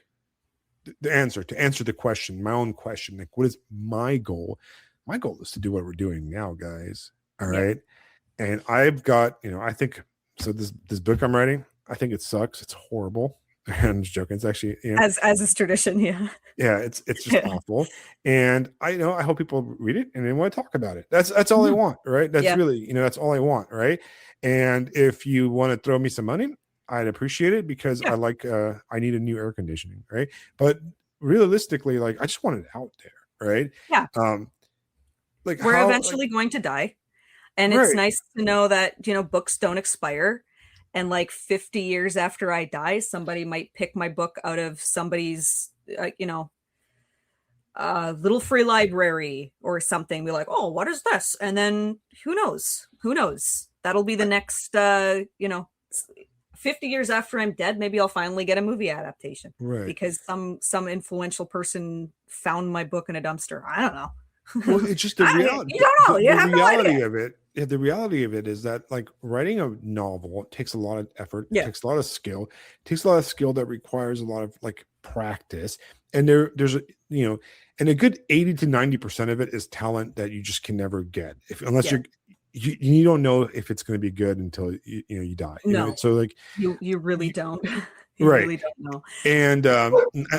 to answer the question, my own question, like, what is my goal? My goal is to do what we're doing now, guys. All right. And I've got, I think, so this book I'm writing, I think it sucks. It's horrible. I'm just joking. It's actually, as is tradition. Yeah. Yeah. It's just awful. And I hope people read it and they want to talk about it. That's all I want. Right. That's really, that's all I want. Right. And if you want to throw me some money, I'd appreciate it, because I need a new air conditioning. Right. But realistically, like, I just want it out there. Right. Yeah. Like, we're eventually going to die, and it's nice to know that books don't expire, and like 50 years after I die, somebody might pick my book out of somebody's little free library or something, be like, oh, what is this? And then who knows, that'll be the next 50 years after I'm dead, maybe I'll finally get a movie adaptation, because some influential person found my book in a dumpster. I don't know. Well, it's just the reality. You don't know. The reality of it. Yeah, the reality of it is that, like, writing a novel takes a lot of effort. It takes a lot of skill. It takes a lot of skill that requires a lot of like practice. And there's and a good 80 to 90% of it is talent that you just can never get unless you don't know if it's going to be good until you die. So like you really don't. Really don't know. And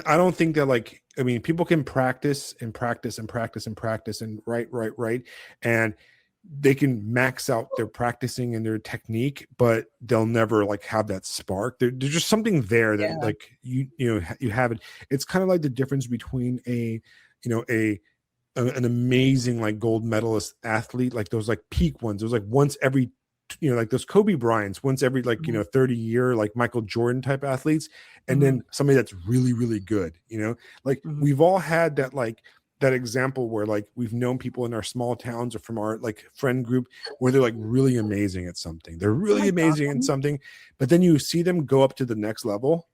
I don't think that, like, I mean, people can practice and practice and practice and practice and write. And they can max out their practicing and their technique, but they'll never like have that spark. There's just something there that like you have it. It's kind of like the difference between an amazing like gold medalist athlete, like those like peak ones. It was like once every, like those Kobe Bryants, once every like 30-year, like Michael Jordan type athletes, and then somebody that's really really good. Like we've all had that like that example where like we've known people in our small towns or from our like friend group where they're like really amazing at something. They're really amazing at something, but then you see them go up to the next level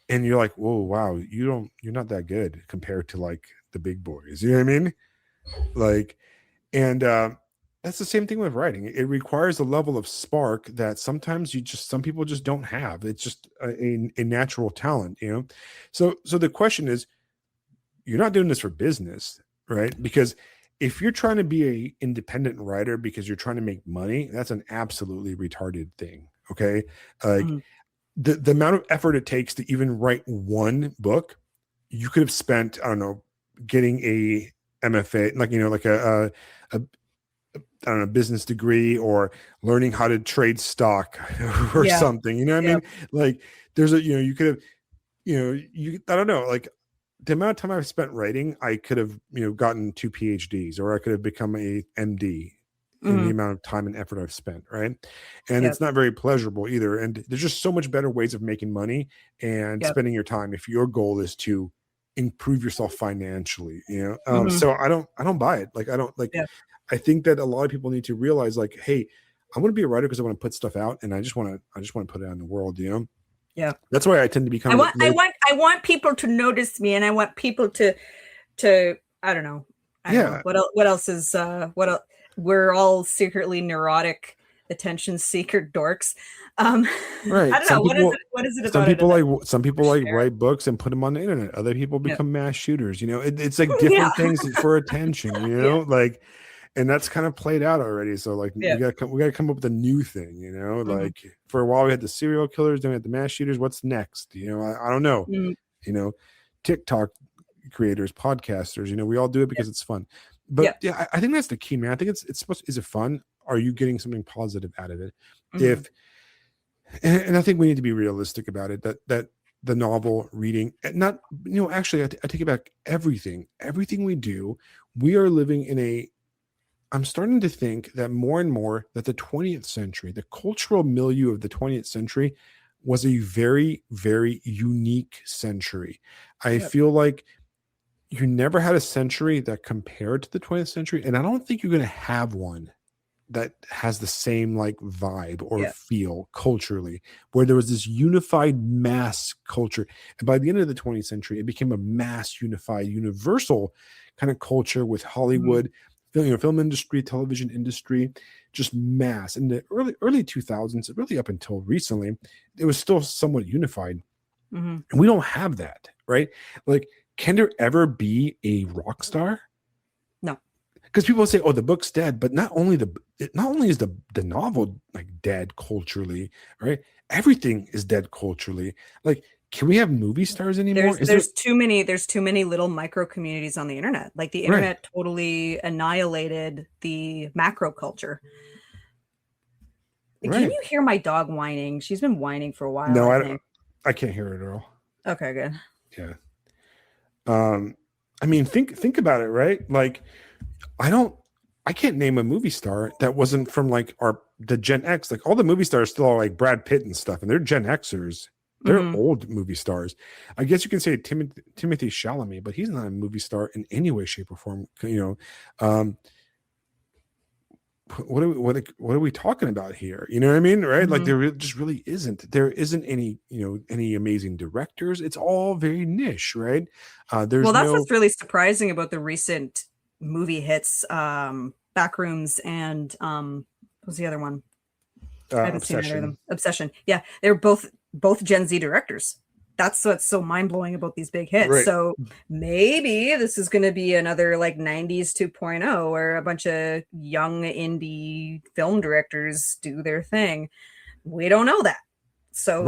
and you're like, whoa, wow, you're not that good compared to like the big boys. You know what I mean? Like, and that's the same thing with writing. It requires a level of spark that sometimes some people just don't have. It's just a natural talent, So the question is, you're not doing this for business, right? Because if you're trying to be a independent writer because you're trying to make money, that's an absolutely retarded thing. Okay. Like the amount of effort it takes to even write one book, you could have spent, I don't know, getting a MFA, like, like a I don't know, business degree or learning how to trade stock or something, you know what I mean? Like there's you could have, I don't know, like the amount of time I've spent writing, I could have, gotten 2 PhDs or I could have become a MD in the amount of time and effort I've spent. Right. And it's not very pleasurable either. And there's just so much better ways of making money and spending your time if your goal is to improve yourself financially, so I don't buy it. Like, I don't like, I think that a lot of people need to realize like, hey, I want to be a writer because I want to put stuff out and I just want to put it out in the world, Yeah. That's why I tend to become. I want people to notice me, and I want people to I don't know. I don't know. What else is what else? We're all secretly neurotic attention seeker dorks. Right. I don't know. What is it about some people like write books and put them on the internet. Other people become mass shooters. It's like different things for attention. Like, and that's kind of played out already. So like we gotta come up with a new thing. Like for a while we had the serial killers, then we had the mass shooters. What's next? I don't know. TikTok creators, podcasters. We all do it because it's fun. But I think that's the key, man. I think it's supposed. Is it fun? Are you getting something positive out of it? And I think we need to be realistic about it. That the novel reading, not actually, I take it back. Everything we do, we are living in I'm starting to think that more and more that the 20th century, the cultural milieu of the 20th century, was a very, very unique century. I feel like you never had a century that compared to the 20th century, and I don't think you're going to have one that has the same like vibe or feel culturally, where there was this unified mass culture. And by the end of the 20th century, it became a mass, unified, universal kind of culture with Hollywood, film industry, television industry, just mass. In the early 2000s, really up until recently, it was still somewhat unified. And we don't have that, right? Like, can there ever be a rock star? No. Because people say, "Oh, the book's dead," but not only is the novel like dead culturally, right? Everything is dead culturally. Like, can we have movie stars anymore? There's too many little micro communities on the internet. Like the internet totally annihilated the macro culture. Right. Can you hear my dog whining? She's been whining for a while. No, I can't hear it at all. Okay, good. Yeah. I mean, think about it, right? Like, I can't name a movie star that wasn't from like the Gen X. Like all the movie stars still are like Brad Pitt and stuff, and they're Gen Xers. They're old movie stars. I guess you can say Timothy Chalamet, but he's not a movie star in any way, shape, or form. What are we talking about here? You know what I mean, right? Like there just really isn't. There isn't any any amazing directors. It's all very niche, right? That's what's really surprising about the recent movie hits, Backrooms and what was the other one? I haven't seen either of them. Obsession. Yeah, they're both Gen Z directors. That's what's so mind-blowing about these big hits. Right. So maybe this is going to be another like 90s 2.0 where a bunch of young indie film directors do their thing. We don't know that. So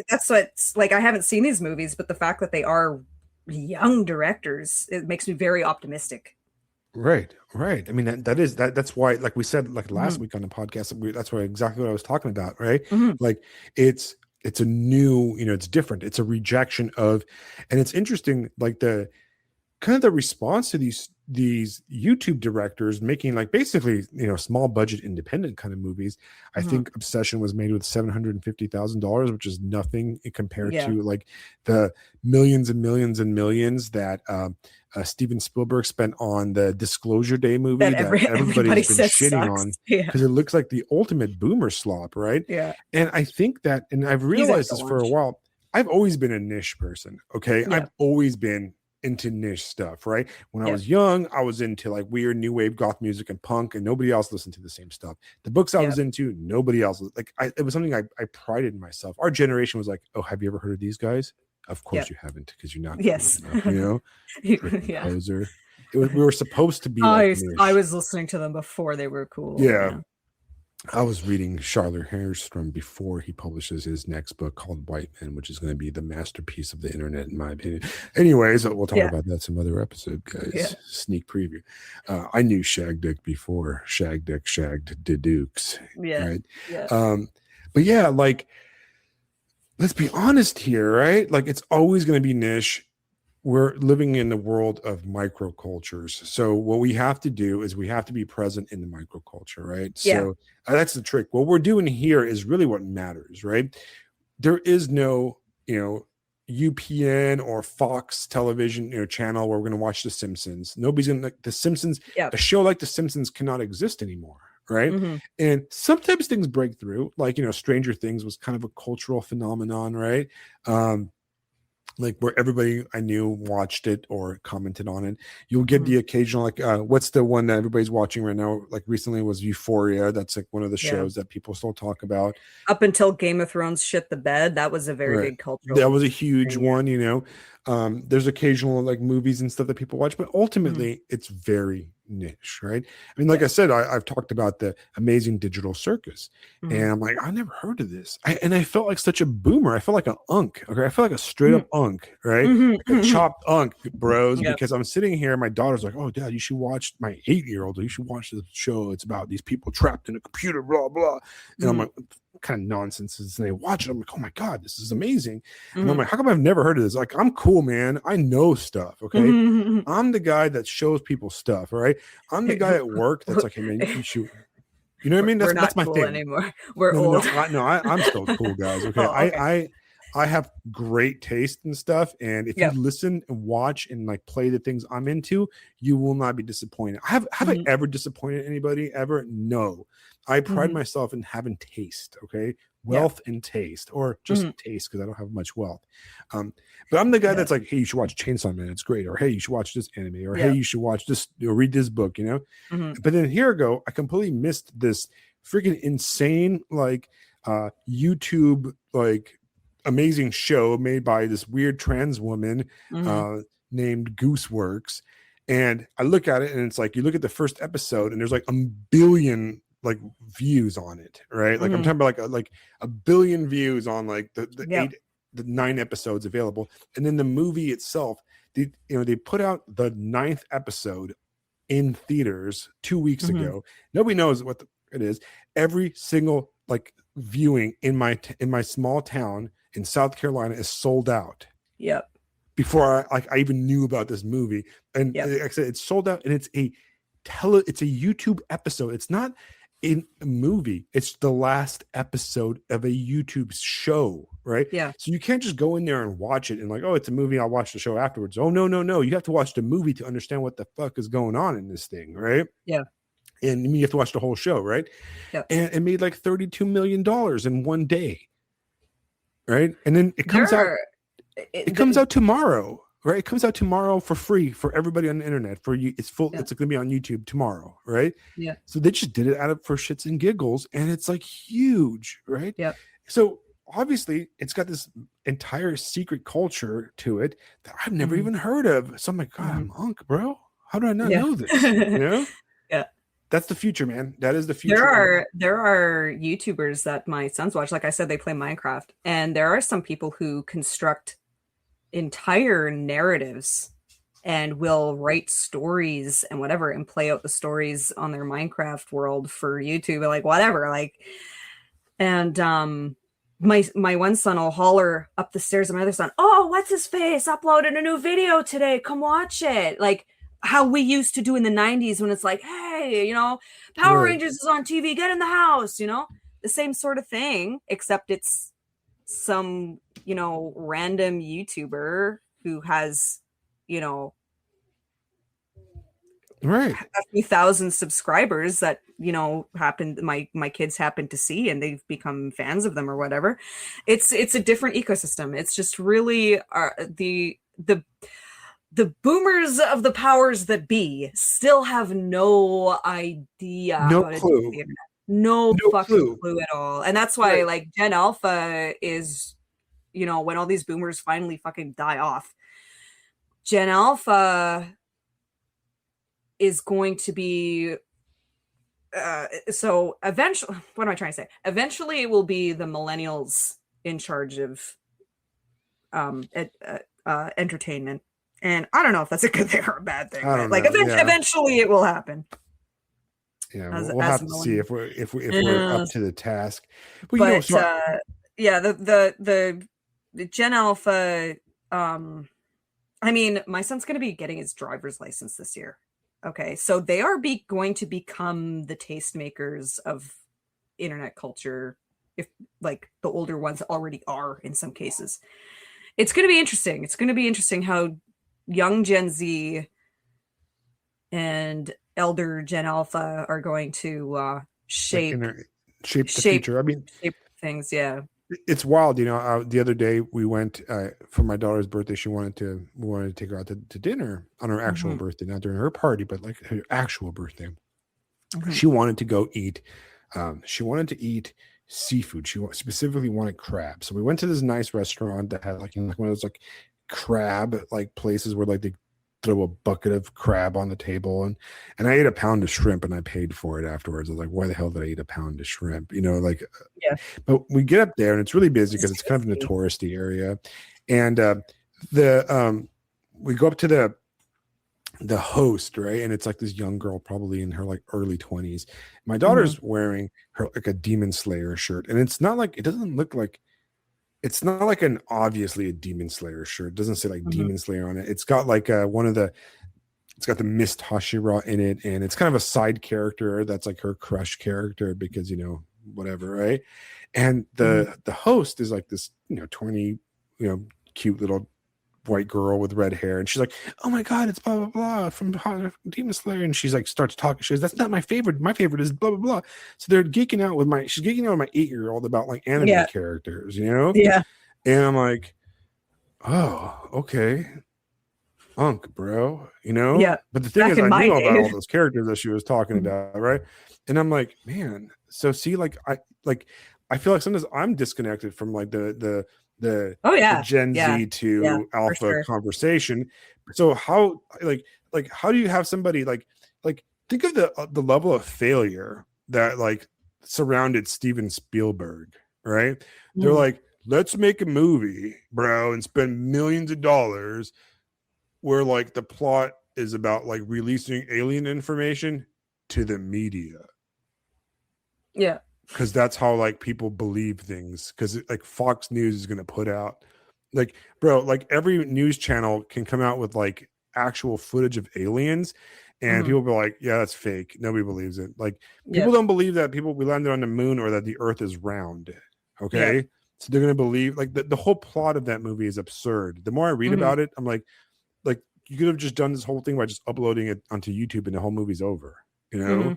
that's what's like, I haven't seen these movies, but the fact that they are young directors, it makes me very optimistic. Right. Right. I mean, that's why, like we said, like last Mhm. week on the podcast, that's why exactly what I was talking about, right? Mhm. Like it's a new, it's different. It's a rejection of, and it's interesting, like the kind of the response to these YouTube directors making like basically small budget independent kind of movies. I Mhm. think Obsession was made with $750,000, which is nothing compared Yeah. to like the millions and millions and millions that Steven Spielberg spent on the Disclosure Day movie That that everybody's everybody been says shitting sucks. on Yeah. because it looks like the ultimate boomer slop, right? Yeah. And I think that, and I've He's out realized to this for a lunch. while. I've always been a niche person. Okay. Yeah. I've always been into niche stuff, right? When I Yeah. was young, I was into like weird new wave goth music and punk, and nobody else listened to the same stuff. The books I Yeah. was into, nobody else was like, it was something I prided in myself. Our generation was like, oh, have you ever heard of these guys? Of Yeah. course you haven't, because you're not cool Yes. enough, freaking Yeah. poser. We were supposed to be like I niche. was listening to them before they were cool. Yeah. Yeah. I was reading Charlotte Hairston before he publishes his next book called White Men, which is going to be the masterpiece of the internet, in my opinion. Anyways, we'll talk Yeah. about that some other episode, guys. Yeah. Sneak preview. I knew Shag Dick before Shag Dick shagged the Dukes. Yeah. Right. Yeah. But yeah, like, let's be honest here, right? Like, it's always going to be niche. We're living in the world of microcultures. So what we have to do is we have to be present in the microculture, right? Yeah. So that's the trick. What we're doing here is really what matters, right? There is no, UPN or Fox television channel where we're going to watch The Simpsons. Nobody's going to like The Simpsons. Yeah. A show like The Simpsons cannot exist anymore, right? Mhm. And sometimes things break through, like Stranger Things was kind of a cultural phenomenon, right? Like where everybody I knew watched it or commented on it. You'll get the occasional, like, what's the one that everybody's watching right now? Like recently was Euphoria. That's like one of the shows that people still talk about. Up until Game of Thrones shit the bed, that was a very Right. big cultural. That was a huge thing, one, There's occasional like movies and stuff that people watch, but ultimately it's very niche, right? I mean, like I said, I've talked about the Amazing Digital Circus, and I'm like, I never heard of this. And I felt like such a boomer. I felt like an unk. Okay. I felt like a straight up unk, right? Like a chopped unk, bros, because I'm sitting here, my daughter's like, oh, Dad, you should watch, my 8-year-old, you should watch this show. It's about these people trapped in a computer, blah, blah. And I'm like, what kind of nonsense is? And they watch it. I'm like, oh my God, this is amazing. And I'm like, how come I've never heard of this? Like, I'm cool, man. I know stuff. Okay. I'm the guy that shows people stuff. All right. I'm the guy at work that's like, hey man, you should, you know what I mean? That's my cool thing anymore. We're no, old. I'm still cool, guys. Okay. Okay. I have great taste and stuff. And if you listen and watch and like play the things I'm into, you will not be disappointed. Have I ever disappointed anybody ever? No. I pride myself in having taste. Okay. Wealth and taste, or just taste, because I don't have much wealth. But I'm the guy that's like, hey, you should watch Chainsaw Man. It's great. Or hey, you should watch this anime. Or hey, you should watch this, read this book, But then here I go, I completely missed this freaking insane like YouTube like amazing show made by this weird trans woman named Gooseworks. And I look at it and it's like, you look at the first episode and there's like a billion like views on it, right? Like I'm talking about like a billion views on like the 9 episodes available. And then the movie itself, they put out the 9th episode in theaters 2 weeks ago. Nobody knows what it is. Every single like viewing in my small town in South Carolina is sold out. Yep. Before I even knew about this movie, and like I said, it's sold out, and it's a YouTube episode. It's not in a movie. It's the last episode of a YouTube show, right? Yeah. So you can't just go in there and watch it and like, oh, it's a movie, I'll watch the show afterwards. Oh no. You have to watch the movie to understand what the fuck is going on in this thing, right? Yeah. And you have to watch the whole show, right? Yeah. And it made like $32 million in one day. Right. And then it comes out. It comes out tomorrow, right? It comes out tomorrow for free for everybody on the internet. For you, it's full. It's going to be on YouTube tomorrow, right? Yeah. So they just did it out of for shits and giggles, and it's like huge, right? Yeah. So obviously, it's got this entire secret culture to it that I've never even heard of. So I'm like, God, I'm unk, bro. How do I not know this? Yeah. That's the future, man. That is the future. There are YouTubers that my sons watch. Like I said, they play Minecraft, and there are some people who construct entire narratives and will write stories and whatever and play out the stories on their Minecraft world for YouTube, like whatever, like. And my one son will holler up the stairs at my other son, "Oh, what's his face uploaded a new video today, come watch it," like how we used to do in the 90s when it's like, "Hey, you know, Power Right. Rangers is on TV, get in the house," you know, the same sort of thing, except it's some, you know, random YouTuber who has, you know, Right. a few thousand subscribers that, you know, happened, my kids happen to see, and they've become fans of them or whatever. It's a different ecosystem. It's just really the boomers of the powers that be still have no idea No how to do clue. the internet. No No fucking clue at all. And that's why, Right. like, Gen Alpha is, you know, when all these boomers finally fucking die off, Gen Alpha is going to be so eventually, what am I trying to say? Eventually it will be the millennials in charge of entertainment. And I don't know if that's a good thing or a bad thing, I but don't like know. Yeah. eventually it will happen. Yeah, As, we'll as have to see if we're yeah. up to the task. But you know, But so yeah, the Gen Alpha, I mean, my son's going to be getting his driver's license this year. Okay, so they are going to become the tastemakers of internet culture, if like the older ones already are in some cases. It's going to be interesting. It's going to be interesting how young Gen Z and elder Gen Alpha are going to like shape shape the shape future. I mean, shape things. Yeah. it's wild. You know, the other day we went for my daughter's birthday. We wanted to take her out to dinner on her actual birthday, not during her party, but like her actual birthday. She wanted to go eat. She wanted to eat seafood. She specifically wanted crab. So we went to this nice restaurant that had like, you know, like one of those like crab like places where like they throw a bucket of crab on the table, and I ate a pound of shrimp and I paid for it afterwards. I was like, why the hell did I eat a pound of shrimp? You know, like, Yeah. but we get up there and it's really busy because it's kind of in a Tasty. touristy area, and we go up to the host, right? And it's like this young girl, probably in her like early 20s. My daughter's wearing her like a Demon Slayer shirt, and it's not like, it doesn't look like, it's not like an obviously a Demon Slayer shirt. It doesn't say like Demon Slayer on it. It's got like it's got the Mist Hashira in it, and it's kind of a side character that's like her crush character because, you know, whatever, right? And the host is like this, you know, 20, you know, cute little white girl with red hair, and she's like, "Oh my god, it's blah blah blah from Demon Slayer," and she's like starts talking. She goes, "That's not my favorite. My favorite is blah blah blah." So they're geeking out with she's geeking out with my 8-year-old about like anime characters, you know? Yeah. And I'm like, "Oh, okay, bro," you know? Yeah. But the thing Back is, in I my knew about all day. those characters that she was talking about, right? And I'm like, man, so see, like I feel like sometimes I'm disconnected from like the Oh yeah. Gen Yeah. Z Yeah. to For Alpha sure. conversation. So how like how do you have somebody like think of the level of failure that like surrounded Steven Spielberg, right? They're like, let's make a movie, bro, and spend millions of dollars where like the plot is about like releasing alien information to the media. Yeah. Because that's how like people believe things, because like Fox News is going to put out like, bro, like every news channel can come out with like actual footage of aliens, and people be like, yeah, that's fake, nobody believes it. Like people don't believe that we landed on the moon or that the earth is round. Yeah. Okay, so they're going to believe like the whole plot of that movie is absurd. The more I read about it, I'm like you could have just done this whole thing by just uploading it onto YouTube and the whole movie's over, you know?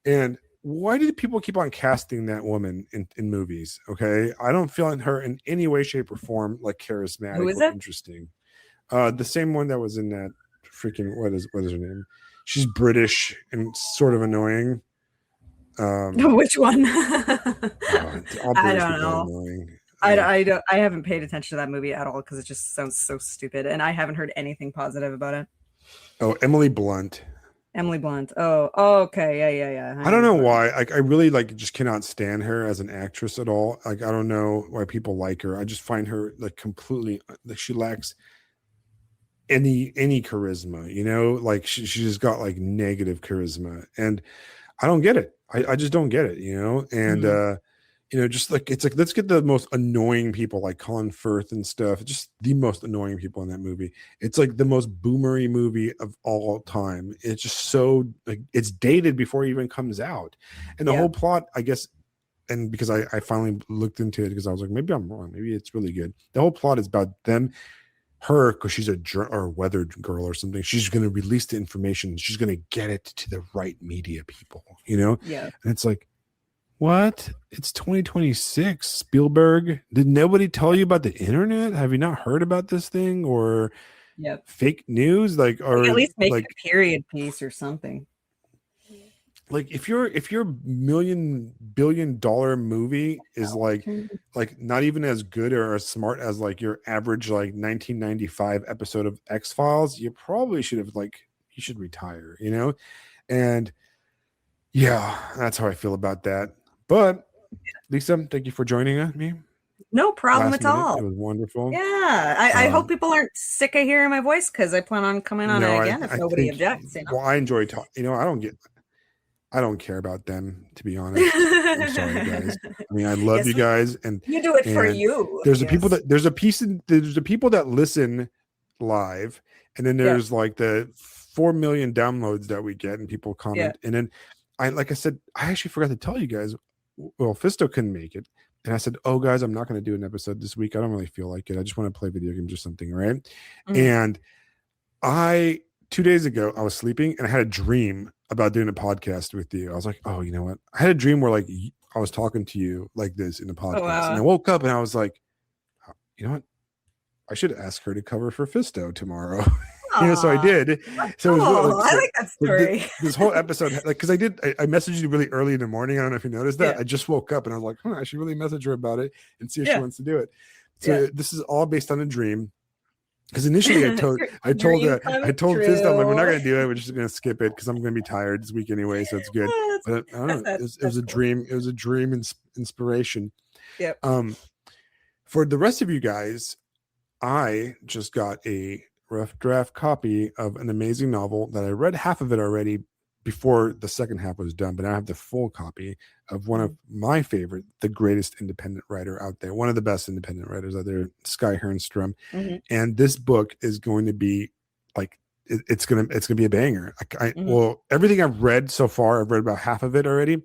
And why do people keep on casting that woman in movies? Okay, I don't feel in her in any way, shape, or form like Who charismatic is or it? interesting. The same one that was in that freaking what is her name? She's British and sort of annoying. Which one? All I British don't people are know. annoying. I haven't paid attention to that movie at all because it just sounds so stupid, and I haven't heard anything positive about it. Oh, Emily Blunt. Emily Blunt. Oh, okay. Yeah. I don't Emily know Blunt. why. Like, I really like just cannot stand her as an actress at all. Like, I don't know why people like her. I just find her like completely like she lacks any charisma, you know, like she just got like negative charisma, and I don't get it. I just don't get it, you know, and Mhm. you know, just like it's like let's get the most annoying people like Colin Firth and stuff, just the most annoying people in that movie. It's like the most boomery movie of all time. It's just so like it's dated before it even comes out, and the Yeah. whole plot, I guess, and because I finally looked into it because I was like, maybe I'm wrong, maybe it's really good. The whole plot is about them, her, because she's a or weather girl or something. She's going to release the information. She's going to get it to the right media people, you know. Yeah. And it's like, what? It's 2026. Spielberg, did nobody tell you about the internet? Have you not heard about this thing or Yeah. fake news? Like, Like, at or least make it like a period piece or something. like if your $1 billion movie is like not even as good or as smart as like your average like 1995 episode of X-Files, you probably should have like you should retire, you know. And yeah, that's how I feel about that. But Lisa, thank you for joining me No problem last at minute. It all. was wonderful. Yeah. I hope um people aren't sick of hearing my voice because I plan on coming on no, it i again if i nobody think, objects, well, I enjoy talking, you know. I don't care about them, to be honest. I'm sorry, guys. I mean, I love Yes, you guys, and you do it for and you. there's the people Yes. that there's the people that listen live, and then Yeah. there's like the 4 million downloads that we get, and people Yeah. comment, and then like I said, I actually forgot to tell you guys. Well, Fisto couldn't make it, and I said, "Oh, guys, I'm not going to do an episode this week. I don't really feel like it. I just want to play video games or something, right?" Mhm. And I 2 days ago, I was sleeping and I had a dream about doing a podcast with you. I was like, oh, you know what? I had a dream where like I was talking to you like this in a Oh, podcast, and I wow. woke up and I was like, you know what? I should ask her to cover for Fisto tomorrow. You know, so I Aw, did. So it was oh, like I so. like that story. This whole episode, like, because I messaged you really early in the morning. I don't know if you noticed that. Yeah. I just woke up and I was like, I should really message her about it and see if she Yeah. wants to do it. Yeah. So this is all based on a dream, because initially Dream I come told Fizz, I'm like, we're not true. going to do it. We're just going to skip it because I'm going to be tired this week anyway, so it's good. Oh, But I don't know. It was that's a cool. dream. It was a dream inspiration. Yep. For the rest of you guys, I just got a rough draft copy of an amazing novel that I read half of it already before the second half was done, but I have the full copy of one of my favorite, the greatest independent writer out there, one of the best independent writers out there, Sky Hernstrom. Mm-hmm. And this book is going to be like it's gonna be a banger. Mm-hmm. Well, everything I've read so far, I've read about half of it already,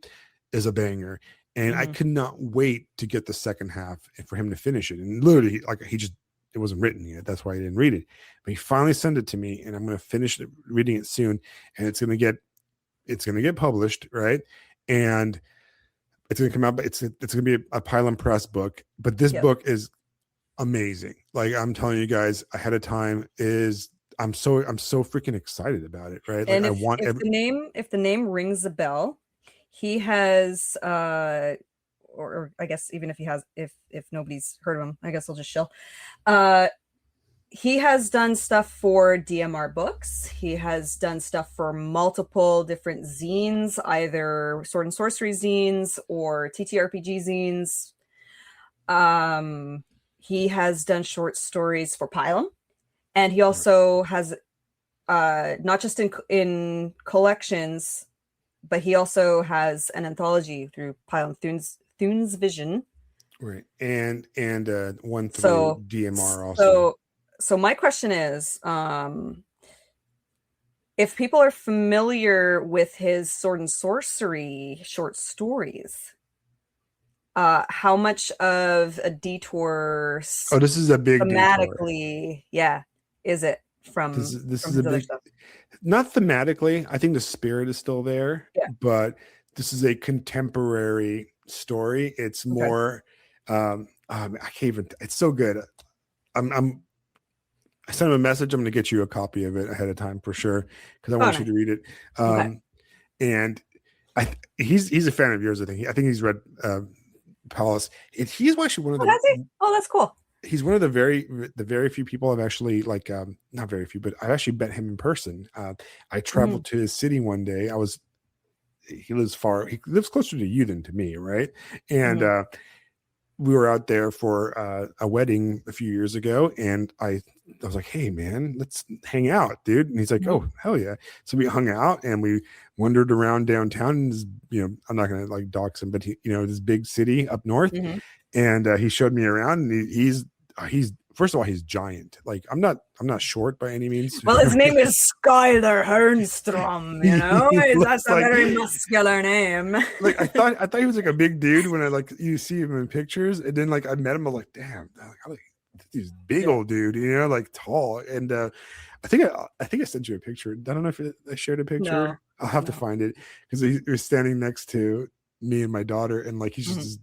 is a banger, and I Mm-hmm. could not wait to get the second half and for him to finish it. And literally, like he just it wasn't written yet. That's why I didn't read it. But he finally sent it to me, and I'm going to finish reading it soon, and it's going to get published, right? And it's going to come out. But it's going to be a Pylon Press book. But this Yep. book is amazing. Like I'm telling you guys ahead of time, I'm so freaking excited about it, right? Like And I want if the name rings a bell, he has or I guess even if he has if nobody's heard of him, I guess I'll just chill. He has done stuff for DMR Books. He has done stuff for multiple different zines, either Sword and Sorcery zines or TTRPG zines. He has done short stories for Pylum, and he also has not just in collections, but he also has an anthology through Pylum Thune's Vision. right, and one through So DMR also. So my question is, if people are familiar with his Sword and Sorcery short stories, how much of a detour Oh, this is a big detour. thematically, yeah, is it from This from is a his other big, stuff? not thematically. I think the spirit is still there, Yeah. but this is a contemporary story. It's Okay. more. I can't even. It's so good. I sent him a message. I'm going to get you a copy of it ahead of time for sure because I want nice. you to read it. Okay. And he's a fan of yours. I think he's read Palace. He's actually one of the. Oh, that's cool. He's one of the very few people I've actually like. Not very few, but I've actually met him in person. I traveled to his city one day. He lives far. He lives closer to you than to me, right? And we were out there for a wedding a few years ago, and I was like, hey man, let's hang out, dude. And he's like, oh hell yeah. So we hung out and we wandered around downtown, and this, I'm not gonna like dox him, but this big city up north. And he showed me around, and he's first of all, he's giant. Like I'm not short by any means. Well, his name is Skylar Hernstrom, that's a very muscular name. Like I thought he was like a big dude when you see him in pictures, and then like I met him, I'm like, damn, he's big old dude, like tall. And I think I sent you a picture. I don't know if I shared a picture. No. I'll have to find it, because he was standing next to me and my daughter, and like he's just this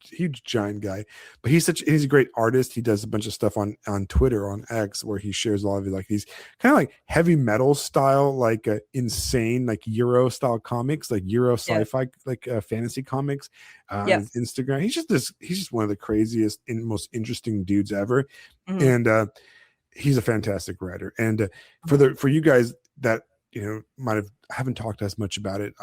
huge giant guy. But he's a great artist. He does a bunch of stuff on Twitter, on X, where he shares a lot of like these kind of like heavy metal style, like insane like Euro style comics, like Euro sci-fi like fantasy comics on Instagram. He's just one of the craziest and most interesting dudes ever. And he's a fantastic writer. And for you guys that haven't talked as much about it,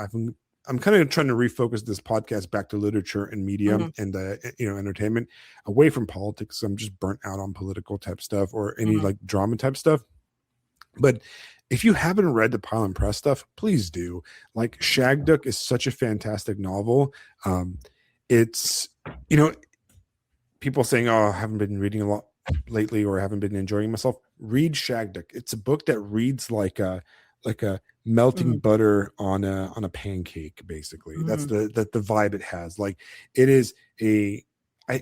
I'm kind of trying to refocus this podcast back to literature and media and entertainment, away from politics. I'm just burnt out on political type stuff or any like drama type stuff. But if you haven't read the Pile and Press stuff, please do. Like Shagduck is such a fantastic novel. It's people saying, oh, I haven't been reading a lot lately or I haven't been enjoying myself. Read Shagduck. It's a book that reads like a melting butter on a pancake, basically. That's the vibe it has. Like it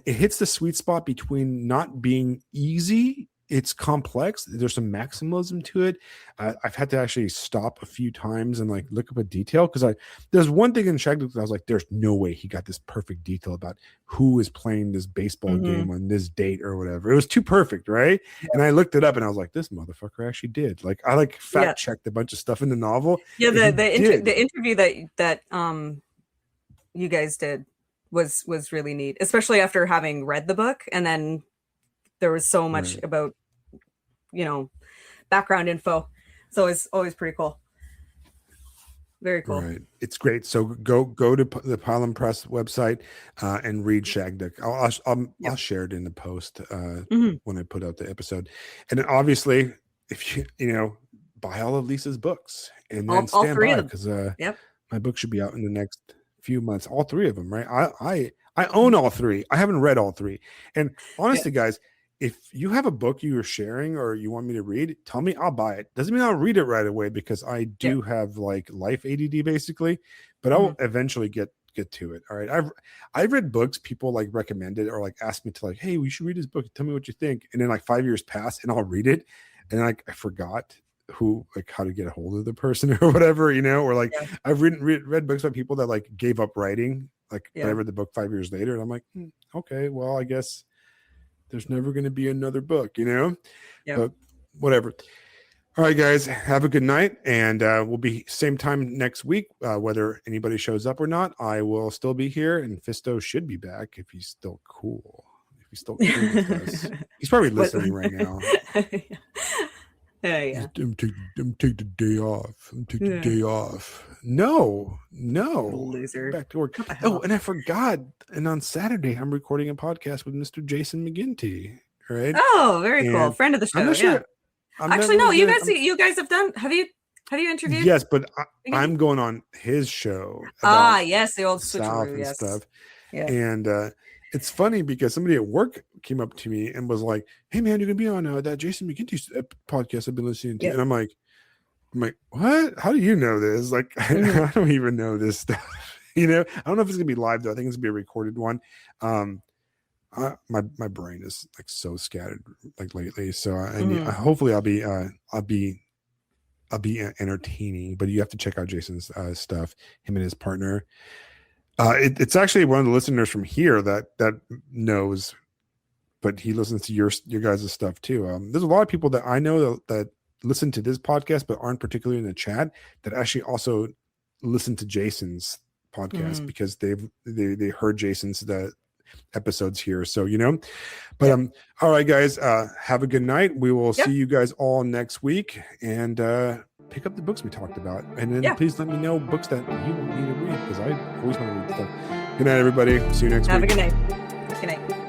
hits the sweet spot between not being easy. It's complex. There's some maximalism to it. I've had to actually stop a few times and like look up a detail, because there's one thing in Shagduck that I was like, there's no way he got this perfect detail about who is playing this baseball game on this date or whatever. It was too perfect, right? Yeah. And I looked it up and I was like, this motherfucker actually did. Like I like fact checked a bunch of stuff in the novel. Yeah, the interview that you guys did was really neat, especially after having read the book, and then there was so much about background info. So it's always pretty cool. Very cool. Right. It's great. So go to the Pile and Press website and read Shagduck. I'll share it in the post when I put out the episode. And then obviously, if you buy all of Lisa's books and then stand by, because my book should be out in the next few months. All three of them, right? I own all three. I haven't read all three. And honestly, guys, if you have a book you are sharing or you want me to read, tell me, I'll buy it. Doesn't mean I'll read it right away, because I do have like life ADD basically, but I'll eventually get to it. All right. I've read books people like recommended or like asked me to like, hey, we should read this book. Tell me what you think. And then like 5 years pass and I'll read it. And like, I forgot how to get a hold of the person or whatever, or like I've read books by people that like gave up writing. Like I read the book 5 years later and I'm like, okay, well, I guess there's never going to be another book, but whatever. All right, guys, have a good night. And we'll be same time next week, whether anybody shows up or not. I will still be here, and Fisto should be back if he's still cool. If he's still cool with us. He's probably listening right now. I'm take the day off. The day off. No. Loser. Back to work. Oh, and I forgot. And on Saturday, I'm recording a podcast with Mr. Jason McGinty. Right? Oh, very cool. Friend of the show. I'm not sure. Actually, no. You guys have done. Have you interviewed? Yes, but I'm going on his show. Yes, the old switcheroo. And stuff. Yeah. And it's funny because somebody at work came up to me and was like, hey man, you're gonna be on that Jason McGinty podcast I've been listening to. And I'm like, what? How do you know this? Like, I don't even know this stuff. I don't know if it's gonna be live though. I think it's gonna be a recorded one. My brain is like so scattered like lately. So hopefully I'll be entertaining, but you have to check out Jason's stuff, him and his partner. It's actually one of the listeners from here that knows, but he listens to your guys' stuff too. There's a lot of people that I know that listen to this podcast, but aren't particularly in the chat, that actually also listen to Jason's podcast because they heard Jason's the episodes here. So, but all right, guys, have a good night. We will see you guys all next week, and pick up the books we talked about, and then please let me know books that you want me to read, because I always want to read stuff. Good night, everybody. See you next week. Have a good night. Good night.